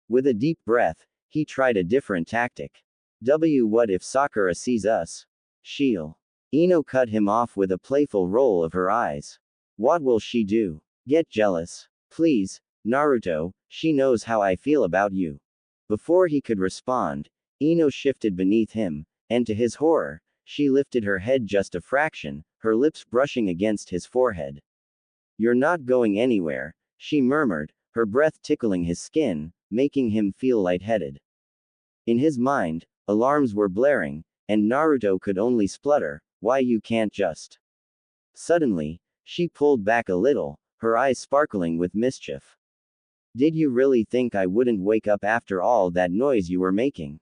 With a deep breath, he tried a different tactic. What if Sakura sees us? She'll. Ino cut him off with a playful roll of her eyes. What will she do? Get jealous? Please, Naruto, she knows how I feel about you. Before he could respond, Ino shifted beneath him, and to his horror, she lifted her head just a fraction, her lips brushing against his forehead. You're not going anywhere, she murmured, her breath tickling his skin, making him feel lightheaded. In his mind, alarms were blaring, and Naruto could only splutter, why you can't just. Suddenly, she pulled back a little, her eyes sparkling with mischief. Did you really think I wouldn't wake up after all that noise you were making?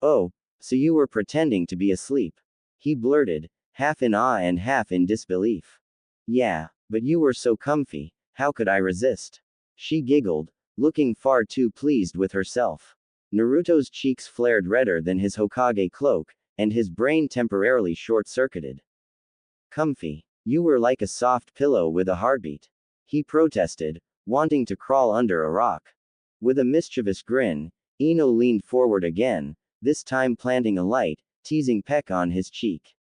Oh, so you were pretending to be asleep. He blurted, half in awe and half in disbelief. Yeah, but you were so comfy, how could I resist? She giggled, looking far too pleased with herself. Naruto's cheeks flared redder than his Hokage cloak, and his brain temporarily short-circuited. Comfy. You were like a soft pillow with a heartbeat. He protested, wanting to crawl under a rock. With a mischievous grin, Ino leaned forward again, this time planting a light, teasing peck on his cheek.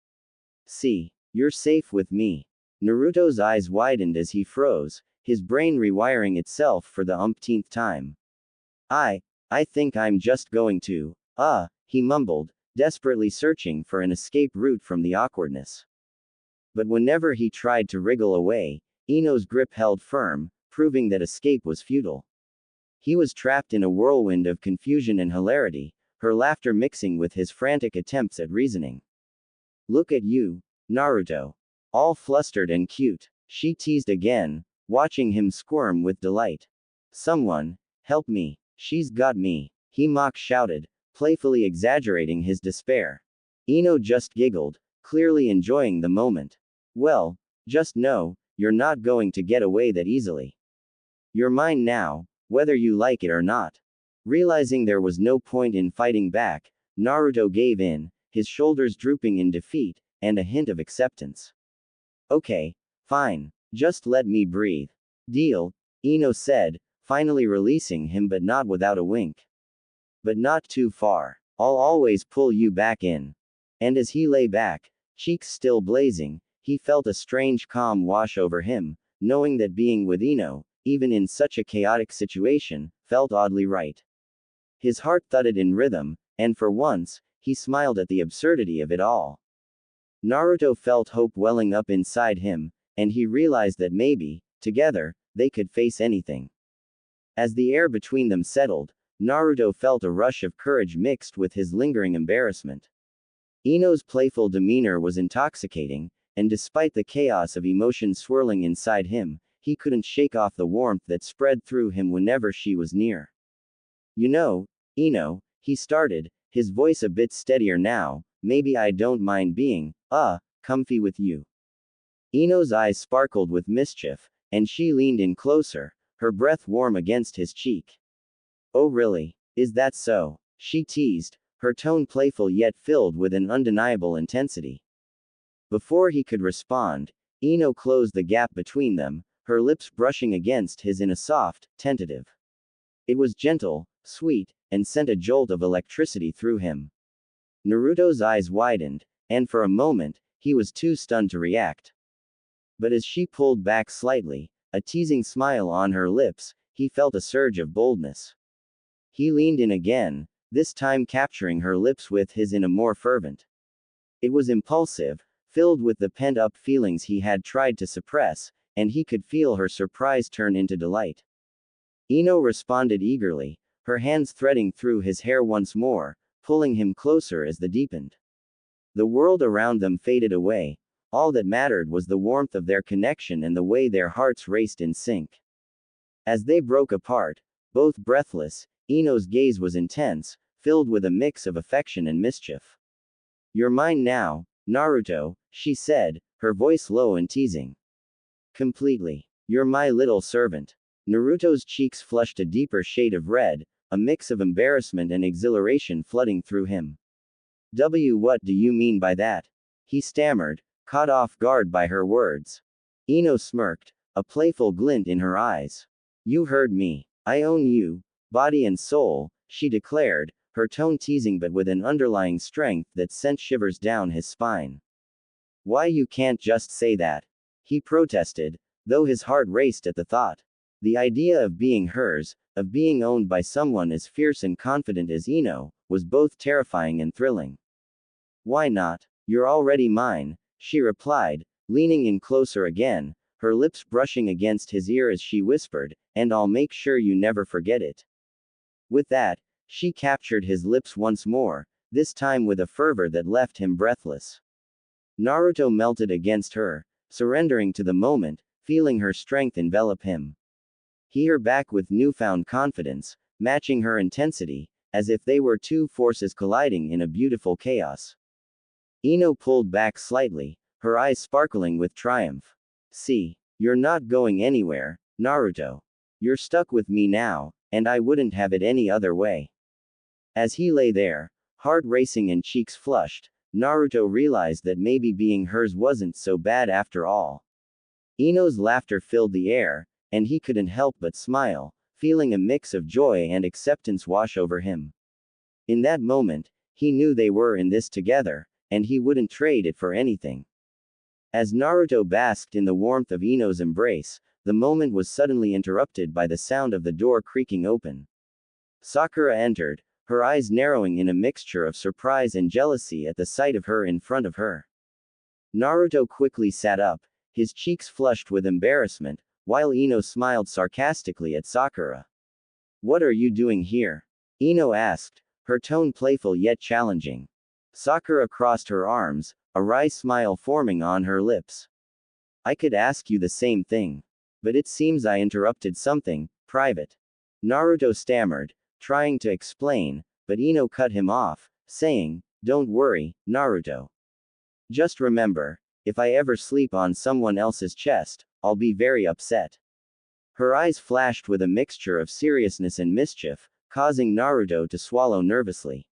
See, you're safe with me. Naruto's eyes widened as he froze, his brain rewiring itself for the umpteenth time. I think I'm just going to, he mumbled, desperately searching for an escape route from the awkwardness. But whenever he tried to wriggle away, Ino's grip held firm, proving that escape was futile. He was trapped in a whirlwind of confusion and hilarity, her laughter mixing with his frantic attempts at reasoning. Look at you, Naruto. All flustered and cute, she teased again, watching him squirm with delight. Someone, help me, she's got me, he mock shouted, playfully exaggerating his despair. Ino just giggled, clearly enjoying the moment. Well, just know, you're not going to get away that easily. You're mine now, whether you like it or not. Realizing there was no point in fighting back, Naruto gave in, his shoulders drooping in defeat, and a hint of acceptance. Okay, fine, just let me breathe. Deal, Ino said, finally releasing him but not without a wink. But not too far. I'll always pull you back in. And as he lay back, cheeks still blazing, he felt a strange calm wash over him, knowing that being with Ino, even in such a chaotic situation, felt oddly right. His heart thudded in rhythm, and for once, he smiled at the absurdity of it all. Naruto felt hope welling up inside him, and he realized that maybe, together, they could face anything. As the air between them settled, Naruto felt a rush of courage mixed with his lingering embarrassment. Ino's playful demeanor was intoxicating, and despite the chaos of emotions swirling inside him, he couldn't shake off the warmth that spread through him whenever she was near. You know, Ino, he started, his voice a bit steadier now, maybe I don't mind being, comfy with you. Ino's eyes sparkled with mischief, and she leaned in closer, her breath warm against his cheek. Oh really? Is that so? She teased, her tone playful yet filled with an undeniable intensity. Before he could respond, Ino closed the gap between them, her lips brushing against his in a soft, tentative. It was gentle, sweet, and sent a jolt of electricity through him. Naruto's eyes widened, and for a moment, he was too stunned to react. But as she pulled back slightly, a teasing smile on her lips, he felt a surge of boldness. He leaned in again, this time capturing her lips with his in a more fervent. It was impulsive, filled with the pent-up feelings he had tried to suppress, and he could feel her surprise turn into delight. Ino responded eagerly, her hands threading through his hair once more, pulling him closer as the deepened. The world around them faded away, all that mattered was the warmth of their connection and the way their hearts raced in sync. As they broke apart, both breathless, Ino's gaze was intense, filled with a mix of affection and mischief. You're mine now, Naruto, she said, her voice low and teasing. Completely. You're my little servant. Naruto's cheeks flushed a deeper shade of red, a mix of embarrassment and exhilaration flooding through him. What do you mean by that? He stammered, caught off guard by her words. Ino smirked, a playful glint in her eyes. You heard me. I own you, body and soul, she declared, her tone teasing but with an underlying strength that sent shivers down his spine. Why you can't just say that? He protested, though his heart raced at the thought. The idea of being hers, of being owned by someone as fierce and confident as Ino, was both terrifying and thrilling. Why not? You're already mine, she replied, leaning in closer again, her lips brushing against his ear as she whispered, and I'll make sure you never forget it. With that, she captured his lips once more, this time with a fervor that left him breathless. Naruto melted against her, surrendering to the moment, feeling her strength envelop him. He her back with newfound confidence, matching her intensity, as if they were two forces colliding in a beautiful chaos. Ino pulled back slightly, her eyes sparkling with triumph. See, you're not going anywhere, Naruto. You're stuck with me now, and I wouldn't have it any other way. As he lay there, heart racing and cheeks flushed, Naruto realized that maybe being hers wasn't so bad after all. Ino's laughter filled the air, and he couldn't help but smile, feeling a mix of joy and acceptance wash over him. In that moment, he knew they were in this together, and he wouldn't trade it for anything. As Naruto basked in the warmth of Ino's embrace, the moment was suddenly interrupted by the sound of the door creaking open. Sakura entered, her eyes narrowing in a mixture of surprise and jealousy at the sight of her in front of her. Naruto quickly sat up, his cheeks flushed with embarrassment, while Ino smiled sarcastically at Sakura. What are you doing here? Ino asked, her tone playful yet challenging. Sakura crossed her arms, a wry smile forming on her lips. I could ask you the same thing. But it seems I interrupted something, private. Naruto stammered, trying to explain, but Ino cut him off, saying, Don't worry, Naruto. Just remember, if I ever sleep on someone else's chest, I'll be very upset. Her eyes flashed with a mixture of seriousness and mischief, causing Naruto to swallow nervously.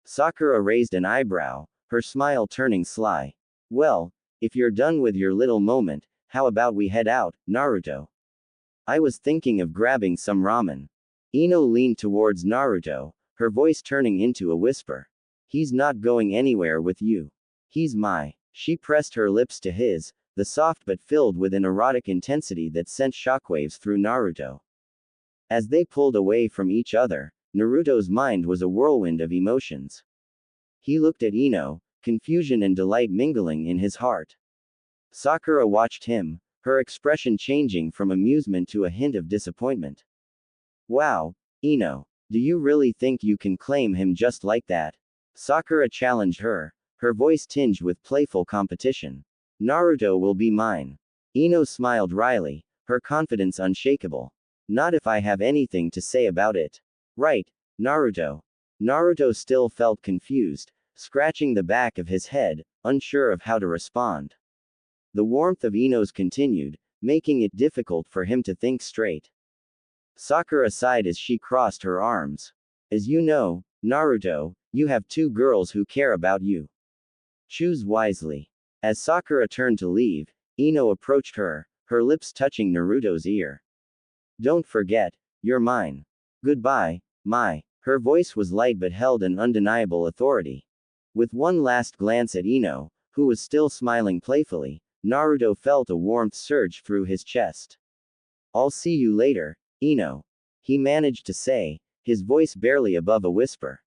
Sakura raised an eyebrow, her smile turning sly. Well, if you're done with your little moment, how about we head out, Naruto? I was thinking of grabbing some ramen. Ino leaned towards Naruto, her voice turning into a whisper. He's not going anywhere with you. He's my She pressed her lips to his, the soft but filled with an erotic intensity that sent shockwaves through Naruto. As they pulled away from each other, Naruto's mind was a whirlwind of emotions. He looked at Ino, confusion and delight mingling in his heart. Sakura watched him, her expression changing from amusement to a hint of disappointment. Wow, Ino, do you really think you can claim him just like that? Sakura challenged her, her voice tinged with playful competition. Naruto will be mine. Ino smiled wryly, her confidence unshakable. Not if I have anything to say about it. Right, Naruto. Naruto still felt confused, scratching the back of his head, unsure of how to respond. The warmth of Ino's continued, making it difficult for him to think straight. Sakura sighed as she crossed her arms. As you know, Naruto, you have two girls who care about you. Choose wisely. As Sakura turned to leave, Ino approached her, her lips touching Naruto's ear. Don't forget, you're mine. Goodbye, my. Her voice was light but held an undeniable authority. With one last glance at Ino, who was still smiling playfully, Naruto felt a warmth surge through his chest. I'll see you later, Ino. He managed to say, his voice barely above a whisper.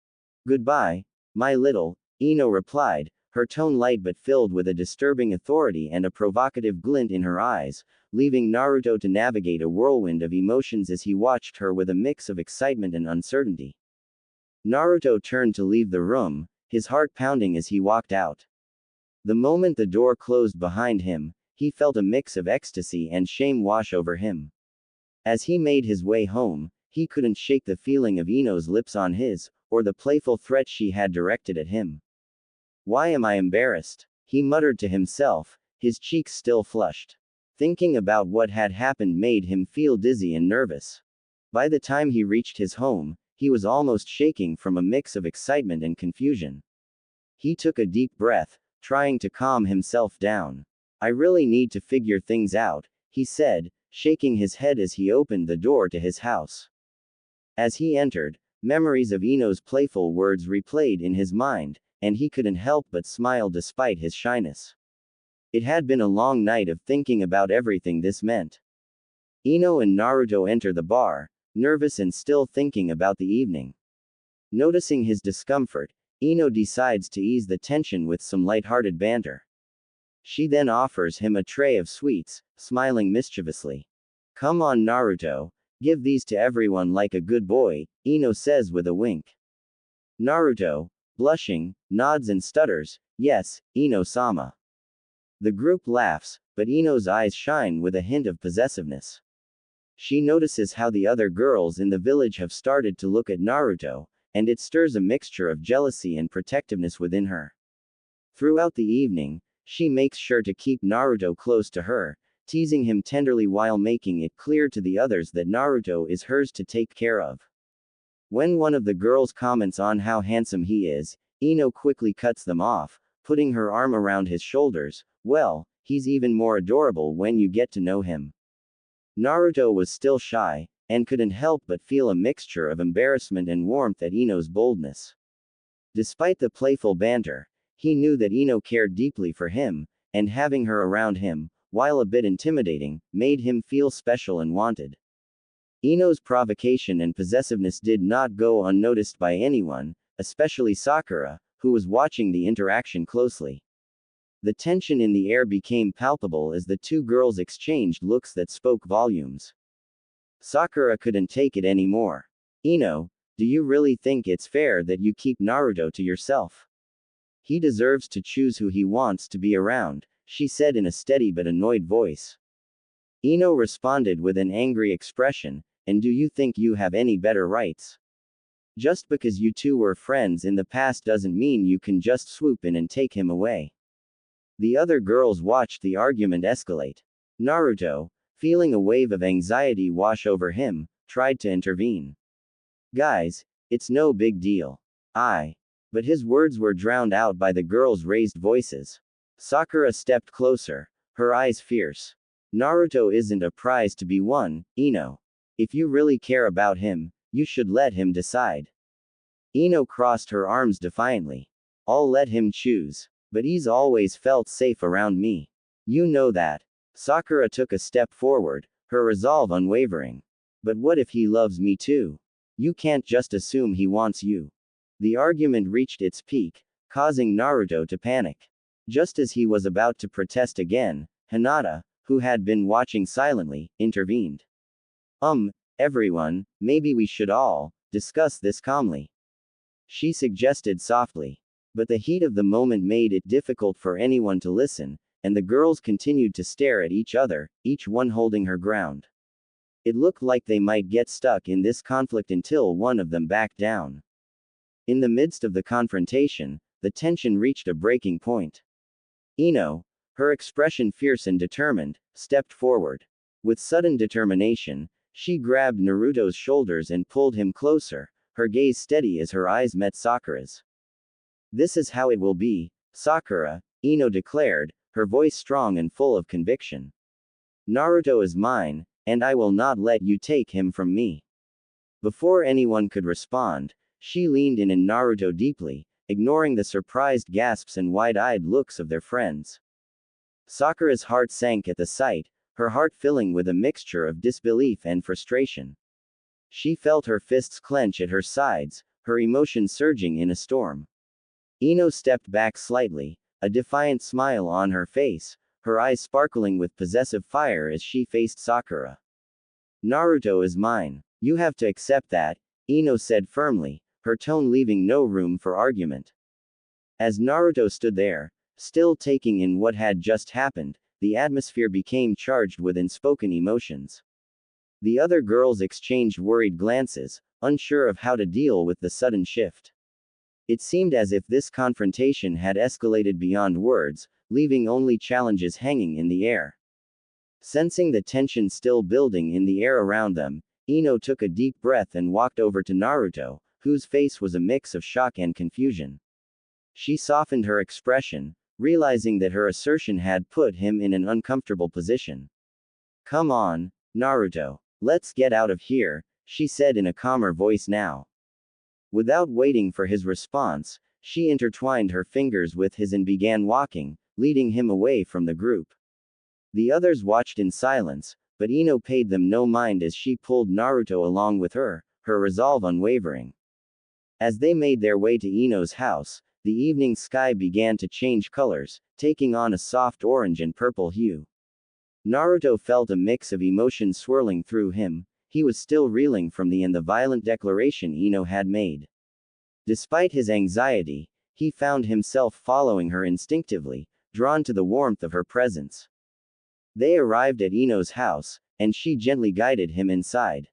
Goodbye, my little, Ino replied, her tone light but filled with a disturbing authority and a provocative glint in her eyes, leaving Naruto to navigate a whirlwind of emotions as he watched her with a mix of excitement and uncertainty. Naruto turned to leave the room, his heart pounding as he walked out. The moment the door closed behind him, he felt a mix of ecstasy and shame wash over him. As he made his way home, he couldn't shake the feeling of Ino's lips on his, or the playful threat she had directed at him. Why am I embarrassed? He muttered to himself, his cheeks still flushed. Thinking about what had happened made him feel dizzy and nervous. By the time he reached his home, he was almost shaking from a mix of excitement and confusion. He took a deep breath, trying to calm himself down. I really need to figure things out, he said, shaking his head as he opened the door to his house. As he entered, memories of Ino's playful words replayed in his mind, and he couldn't help but smile despite his shyness. It had been a long night of thinking about everything this meant. Ino and Naruto enter the bar, nervous and still thinking about the evening. Noticing his discomfort, Ino decides to ease the tension with some light-hearted banter. She then offers him a tray of sweets, smiling mischievously. Come on Naruto, give these to everyone like a good boy, Ino says with a wink. Naruto, blushing, nods and stutters, yes, Ino-sama. The group laughs, but Ino's eyes shine with a hint of possessiveness. She notices how the other girls in the village have started to look at Naruto, and it stirs a mixture of jealousy and protectiveness within her. Throughout the evening, she makes sure to keep Naruto close to her, teasing him tenderly while making it clear to the others that Naruto is hers to take care of. When one of the girls comments on how handsome he is, Ino quickly cuts them off, putting her arm around his shoulders. Well, he's even more adorable when you get to know him. Naruto was still shy, and couldn't help but feel a mixture of embarrassment and warmth at Ino's boldness. Despite the playful banter, he knew that Ino cared deeply for him, and having her around him, while a bit intimidating, made him feel special and wanted. Ino's provocation and possessiveness did not go unnoticed by anyone, especially Sakura, who was watching the interaction closely. The tension in the air became palpable as the two girls exchanged looks that spoke volumes. Sakura couldn't take it anymore. Ino, do you really think it's fair that you keep Naruto to yourself? He deserves to choose who he wants to be around, she said in a steady but annoyed voice. Ino responded with an angry expression, and do you think you have any better rights? Just because you two were friends in the past doesn't mean you can just swoop in and take him away. The other girls watched the argument escalate. Naruto, feeling a wave of anxiety wash over him, tried to intervene. Guys, it's no big deal. But his words were drowned out by the girls' raised voices. Sakura stepped closer, her eyes fierce. Naruto isn't a prize to be won, Ino. If you really care about him, you should let him decide. Ino crossed her arms defiantly. I'll let him choose. But he's always felt safe around me. You know that. Sakura took a step forward, her resolve unwavering. But what if he loves me too? You can't just assume he wants you. The argument reached its peak, causing Naruto to panic. Just as he was about to protest again, Hinata, who had been watching silently, intervened. Everyone, maybe we should all discuss this calmly. She suggested softly. But the heat of the moment made it difficult for anyone to listen, and the girls continued to stare at each other, each one holding her ground. It looked like they might get stuck in this conflict until one of them backed down. In the midst of the confrontation, the tension reached a breaking point. Ino, her expression fierce and determined, stepped forward. With sudden determination, she grabbed Naruto's shoulders and pulled him closer, her gaze steady as her eyes met Sakura's. This is how it will be, Sakura, Ino declared, her voice strong and full of conviction. Naruto is mine, and I will not let you take him from me. Before anyone could respond, she leaned in Naruto deeply, ignoring the surprised gasps and wide-eyed looks of their friends. Sakura's heart sank at the sight, her heart filling with a mixture of disbelief and frustration. She felt her fists clench at her sides, her emotions surging in a storm. Ino stepped back slightly, a defiant smile on her face, her eyes sparkling with possessive fire as she faced Sakura. Naruto is mine. You have to accept that, Ino said firmly, her tone leaving no room for argument. As Naruto stood there, still taking in what had just happened, the atmosphere became charged with unspoken emotions. The other girls exchanged worried glances, unsure of how to deal with the sudden shift. It seemed as if this confrontation had escalated beyond words, leaving only challenges hanging in the air. Sensing the tension still building in the air around them, Ino took a deep breath and walked over to Naruto, whose face was a mix of shock and confusion. She softened her expression, realizing that her assertion had put him in an uncomfortable position. Come on, Naruto. Let's get out of here, she said in a calmer voice now. Without waiting for his response, she intertwined her fingers with his and began walking, leading him away from the group. The others watched in silence, but Ino paid them no mind as she pulled Naruto along with her, her resolve unwavering. As they made their way to Ino's house, the evening sky began to change colors, taking on a soft orange and purple hue. Naruto felt a mix of emotions swirling through him. He was still reeling from the violent declaration Ino had made. Despite his anxiety, he found himself following her instinctively, drawn to the warmth of her presence. They arrived at Ino's house, and she gently guided him inside.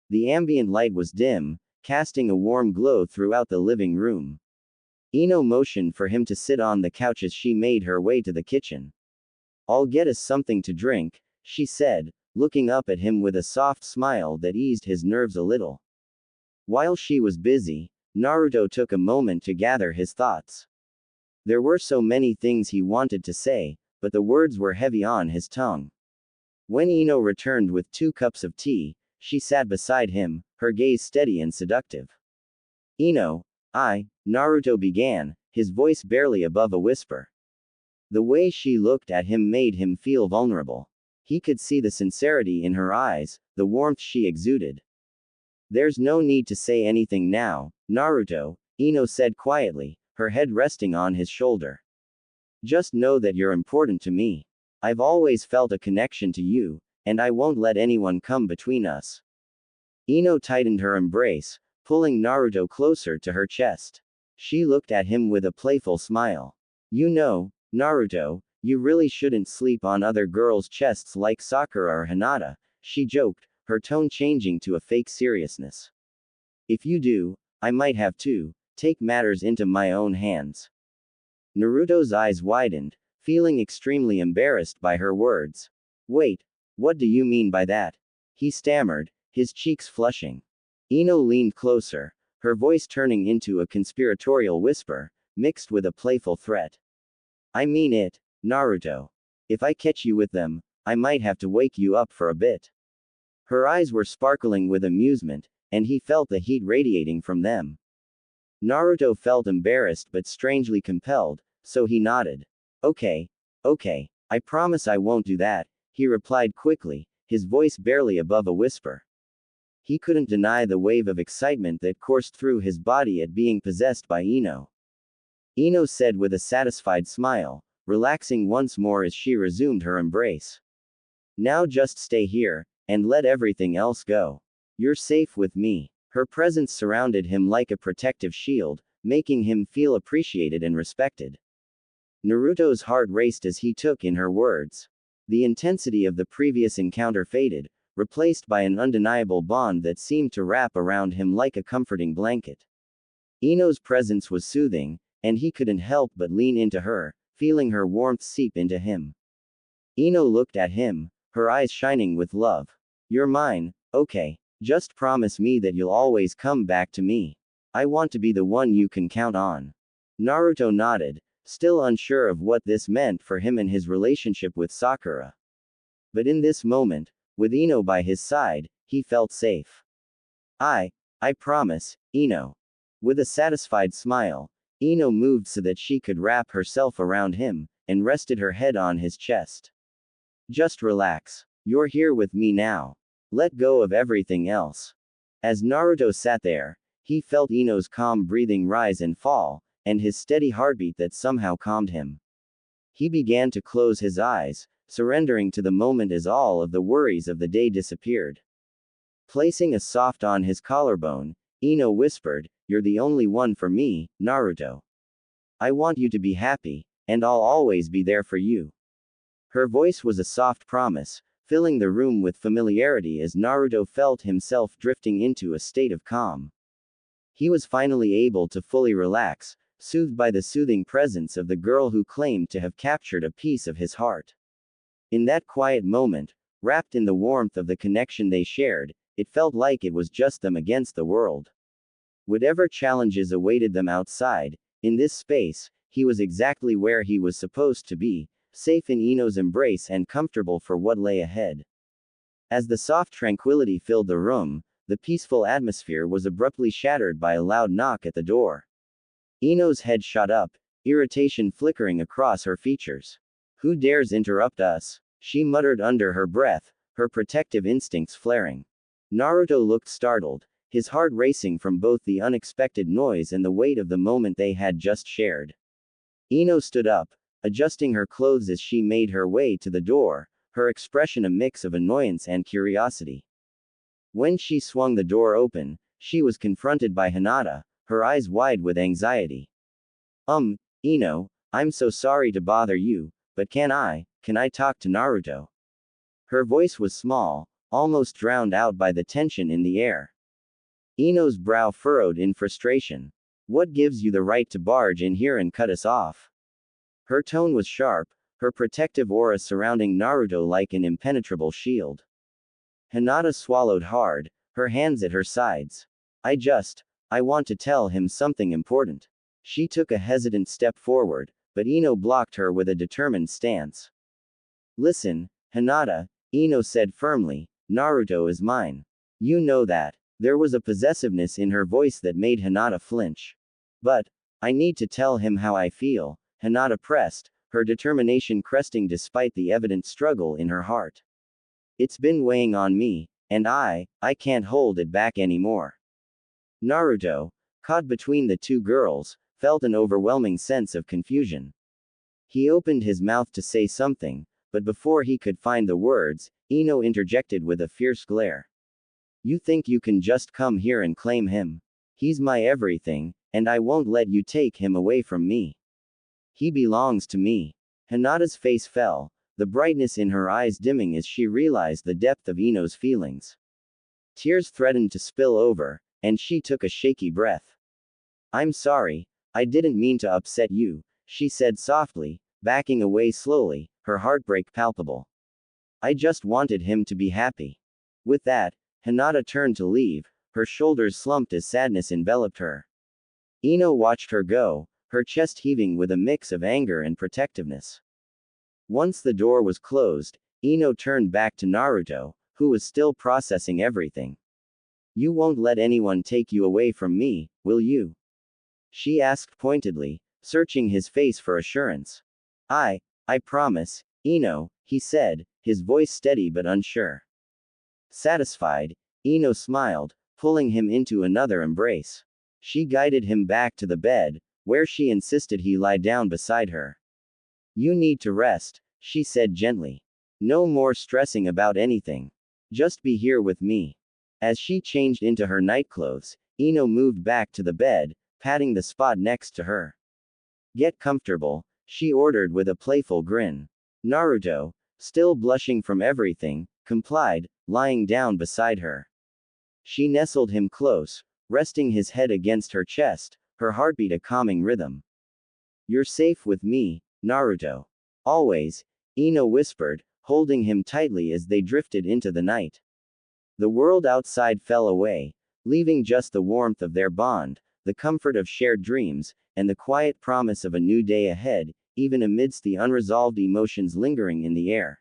The ambient light was dim, casting a warm glow throughout the living room. Ino motioned for him to sit on the couch as she made her way to the kitchen. I'll get us something to drink, she said, looking up at him with a soft smile that eased his nerves a little. While she was busy, Naruto took a moment to gather his thoughts. There were so many things he wanted to say, but the words were heavy on his tongue. When Ino returned with 2 cups of tea, she sat beside him, her gaze steady and seductive. Ino, Naruto began, his voice barely above a whisper. The way she looked at him made him feel vulnerable. He could see the sincerity in her eyes, the warmth she exuded. There's no need to say anything now, Naruto, Ino said quietly, her head resting on his shoulder. Just know that you're important to me. I've always felt a connection to you, and I won't let anyone come between us. Ino tightened her embrace, pulling Naruto closer to her chest. She looked at him with a playful smile. You know, Naruto, you really shouldn't sleep on other girls' chests like Sakura or Hinata, she joked, her tone changing to a fake seriousness. If you do, I might have to take matters into my own hands. Naruto's eyes widened, feeling extremely embarrassed by her words. Wait, what do you mean by that? He stammered, his cheeks flushing. Ino leaned closer, her voice turning into a conspiratorial whisper, mixed with a playful threat. I mean it, Naruto. If I catch you with them, I might have to wake you up for a bit. Her eyes were sparkling with amusement, and he felt the heat radiating from them. Naruto felt embarrassed but strangely compelled, so he nodded. Okay, okay, I promise I won't do that, he replied quickly, his voice barely above a whisper. He couldn't deny the wave of excitement that coursed through his body at being possessed by Ino. Ino said with a satisfied smile, relaxing once more as she resumed her embrace. Now just stay here, and let everything else go. You're safe with me. Her presence surrounded him like a protective shield, making him feel appreciated and respected. Naruto's heart raced as he took in her words. The intensity of the previous encounter faded, replaced by an undeniable bond that seemed to wrap around him like a comforting blanket. Ino's presence was soothing, and he couldn't help but lean into her, feeling her warmth seep into him. Ino looked at him, her eyes shining with love. You're mine, okay. Just promise me that you'll always come back to me. I want to be the one you can count on. Naruto nodded, still unsure of what this meant for him and his relationship with Sakura. But in this moment, with Ino by his side, he felt safe. I promise, Ino. With a satisfied smile, Ino moved so that she could wrap herself around him, and rested her head on his chest. Just relax. You're here with me now. Let go of everything else. As Naruto sat there, he felt Ino's calm breathing rise and fall, and his steady heartbeat that somehow calmed him. He began to close his eyes, surrendering to the moment as all of the worries of the day disappeared. Placing a soft on his collarbone, Ino whispered, "You're the only one for me, Naruto. I want you to be happy, and I'll always be there for you." Her voice was a soft promise, filling the room with familiarity as Naruto felt himself drifting into a state of calm. He was finally able to fully relax, soothed by the soothing presence of the girl who claimed to have captured a piece of his heart. In that quiet moment, wrapped in the warmth of the connection they shared, it felt like it was just them against the world. Whatever challenges awaited them outside, in this space, he was exactly where he was supposed to be, safe in Ino's embrace and comfortable for what lay ahead. As the soft tranquility filled the room, the peaceful atmosphere was abruptly shattered by a loud knock at the door. Ino's head shot up, irritation flickering across her features. "Who dares interrupt us?" she muttered under her breath, her protective instincts flaring. Naruto looked startled, his heart racing from both the unexpected noise and the weight of the moment they had just shared. Ino stood up, adjusting her clothes as she made her way to the door, her expression a mix of annoyance and curiosity. When she swung the door open, she was confronted by Hinata, her eyes wide with anxiety. Ino, I'm so sorry to bother you, but can I talk to Naruto?" Her voice was small, almost drowned out by the tension in the air. Ino's brow furrowed in frustration. "What gives you the right to barge in here and cut us off?" Her tone was sharp, her protective aura surrounding Naruto like an impenetrable shield. Hinata swallowed hard, her hands at her sides. I want to tell him something important." She took a hesitant step forward, but Ino blocked her with a determined stance. "Listen, Hinata," Ino said firmly, "Naruto is mine. You know that." There was a possessiveness in her voice that made Hinata flinch. "But I need to tell him how I feel," Hinata pressed, her determination cresting despite the evident struggle in her heart. "It's been weighing on me, and I can't hold it back anymore." Naruto, caught between the two girls, felt an overwhelming sense of confusion. He opened his mouth to say something, but before he could find the words, Ino interjected with a fierce glare. "You think you can just come here and claim him? He's my everything, and I won't let you take him away from me. He belongs to me." Hinata's face fell, the brightness in her eyes dimming as she realized the depth of Ino's feelings. Tears threatened to spill over, and she took a shaky breath. "I'm sorry, I didn't mean to upset you," she said softly, backing away slowly, her heartbreak palpable. "I just wanted him to be happy." With that, Hinata turned to leave, her shoulders slumped as sadness enveloped her. Ino watched her go, her chest heaving with a mix of anger and protectiveness. Once the door was closed, Ino turned back to Naruto, who was still processing everything. "You won't let anyone take you away from me, will you?" she asked pointedly, searching his face for assurance. I promise, Ino, he said, his voice steady but unsure. Satisfied, Ino smiled, pulling him into another embrace. She guided him back to the bed, where she insisted he lie down beside her. You need to rest, she said gently. No more stressing about anything. Just be here with me. As she changed into her nightclothes, Ino moved back to the bed, patting the spot next to her. Get comfortable, she ordered with a playful grin. Naruto, still blushing from everything, complied, lying down beside her. She nestled him close, resting his head against her chest, her heartbeat a calming rhythm. You're safe with me, Naruto. Always, Ino whispered, holding him tightly as they drifted into the night. The world outside fell away, leaving just the warmth of their bond, the comfort of shared dreams, and the quiet promise of a new day ahead, even amidst the unresolved emotions lingering in the air.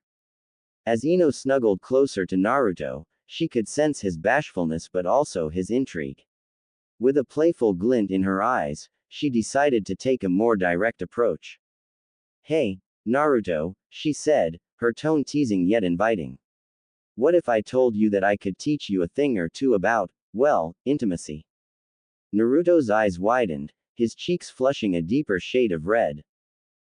As Ino snuggled closer to Naruto, she could sense his bashfulness but also his intrigue. With a playful glint in her eyes, she decided to take a more direct approach. Hey, Naruto, she said, her tone teasing yet inviting. What if I told you that I could teach you a thing or two about, well, intimacy? Naruto's eyes widened, his cheeks flushing a deeper shade of red.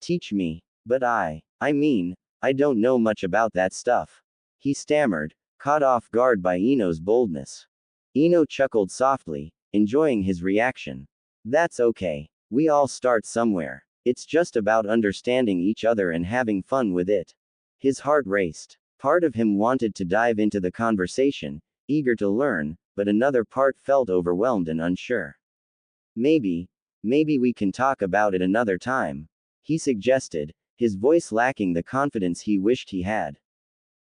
Teach me, but I mean, I don't know much about that stuff. He stammered, caught off guard by Ino's boldness. Ino chuckled softly, enjoying his reaction. That's okay. We all start somewhere. It's just about understanding each other and having fun with it. His heart raced. Part of him wanted to dive into the conversation, eager to learn, but another part felt overwhelmed and unsure. Maybe we can talk about it another time, he suggested, his voice lacking the confidence he wished he had.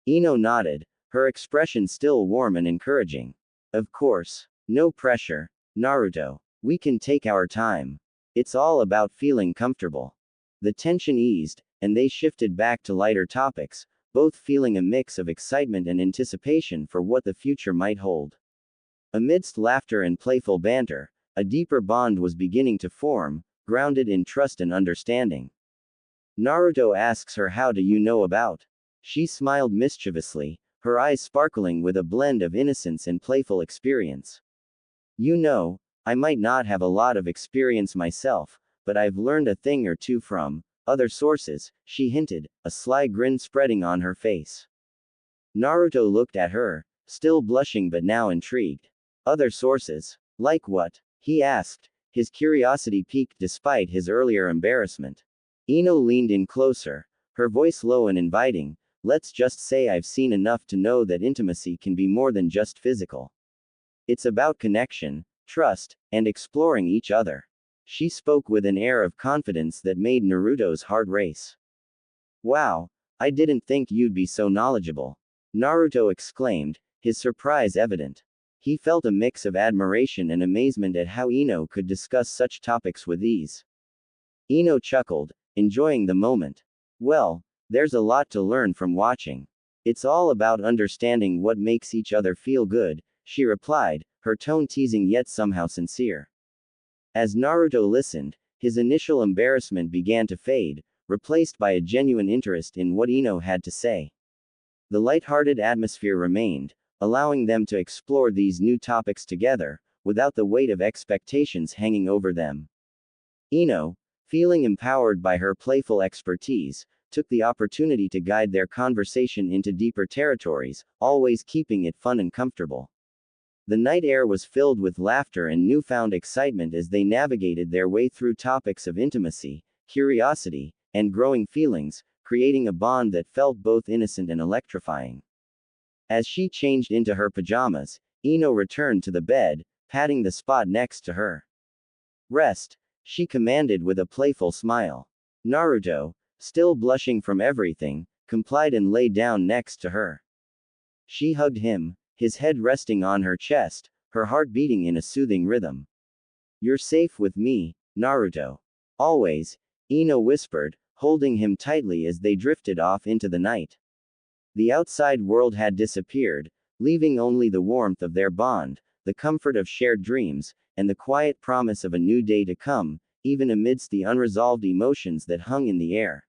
Ino nodded, her expression still warm and encouraging. Of course. No pressure, Naruto. We can take our time. It's all about feeling comfortable. The tension eased, and they shifted back to lighter topics, both feeling a mix of excitement and anticipation for what the future might hold. Amidst laughter and playful banter, a deeper bond was beginning to form, grounded in trust and understanding. Naruto asks her, how do you know about? She smiled mischievously, her eyes sparkling with a blend of innocence and playful experience. You know, I might not have a lot of experience myself, but I've learned a thing or two from other sources, she hinted, a sly grin spreading on her face. Naruto looked at her, still blushing but now intrigued. Other sources? Like what? He asked, his curiosity piqued despite his earlier embarrassment. Ino leaned in closer, her voice low and inviting. Let's just say I've seen enough to know that intimacy can be more than just physical. It's about connection, trust, and exploring each other. She spoke with an air of confidence that made Naruto's heart race. Wow, I didn't think you'd be so knowledgeable, Naruto exclaimed, his surprise evident. He felt a mix of admiration and amazement at how Ino could discuss such topics with ease. Ino chuckled, enjoying the moment. Well, there's a lot to learn from watching. It's all about understanding what makes each other feel good, she replied, her tone teasing yet somehow sincere. As Naruto listened, his initial embarrassment began to fade, replaced by a genuine interest in what Ino had to say. The light-hearted atmosphere remained, allowing them to explore these new topics together, without the weight of expectations hanging over them. Ino, feeling empowered by her playful expertise, took the opportunity to guide their conversation into deeper territories, always keeping it fun and comfortable. The night air was filled with laughter and newfound excitement as they navigated their way through topics of intimacy, curiosity, and growing feelings, creating a bond that felt both innocent and electrifying. As she changed into her pajamas, Ino returned to the bed, patting the spot next to her. Rest, she commanded with a playful smile. Naruto, still blushing from everything, complied and lay down next to her. She hugged him, his head resting on her chest, her heart beating in a soothing rhythm. You're safe with me, Naruto. Always, Ino whispered, holding him tightly as they drifted off into the night. The outside world had disappeared, leaving only the warmth of their bond, the comfort of shared dreams, and the quiet promise of a new day to come, even amidst the unresolved emotions that hung in the air.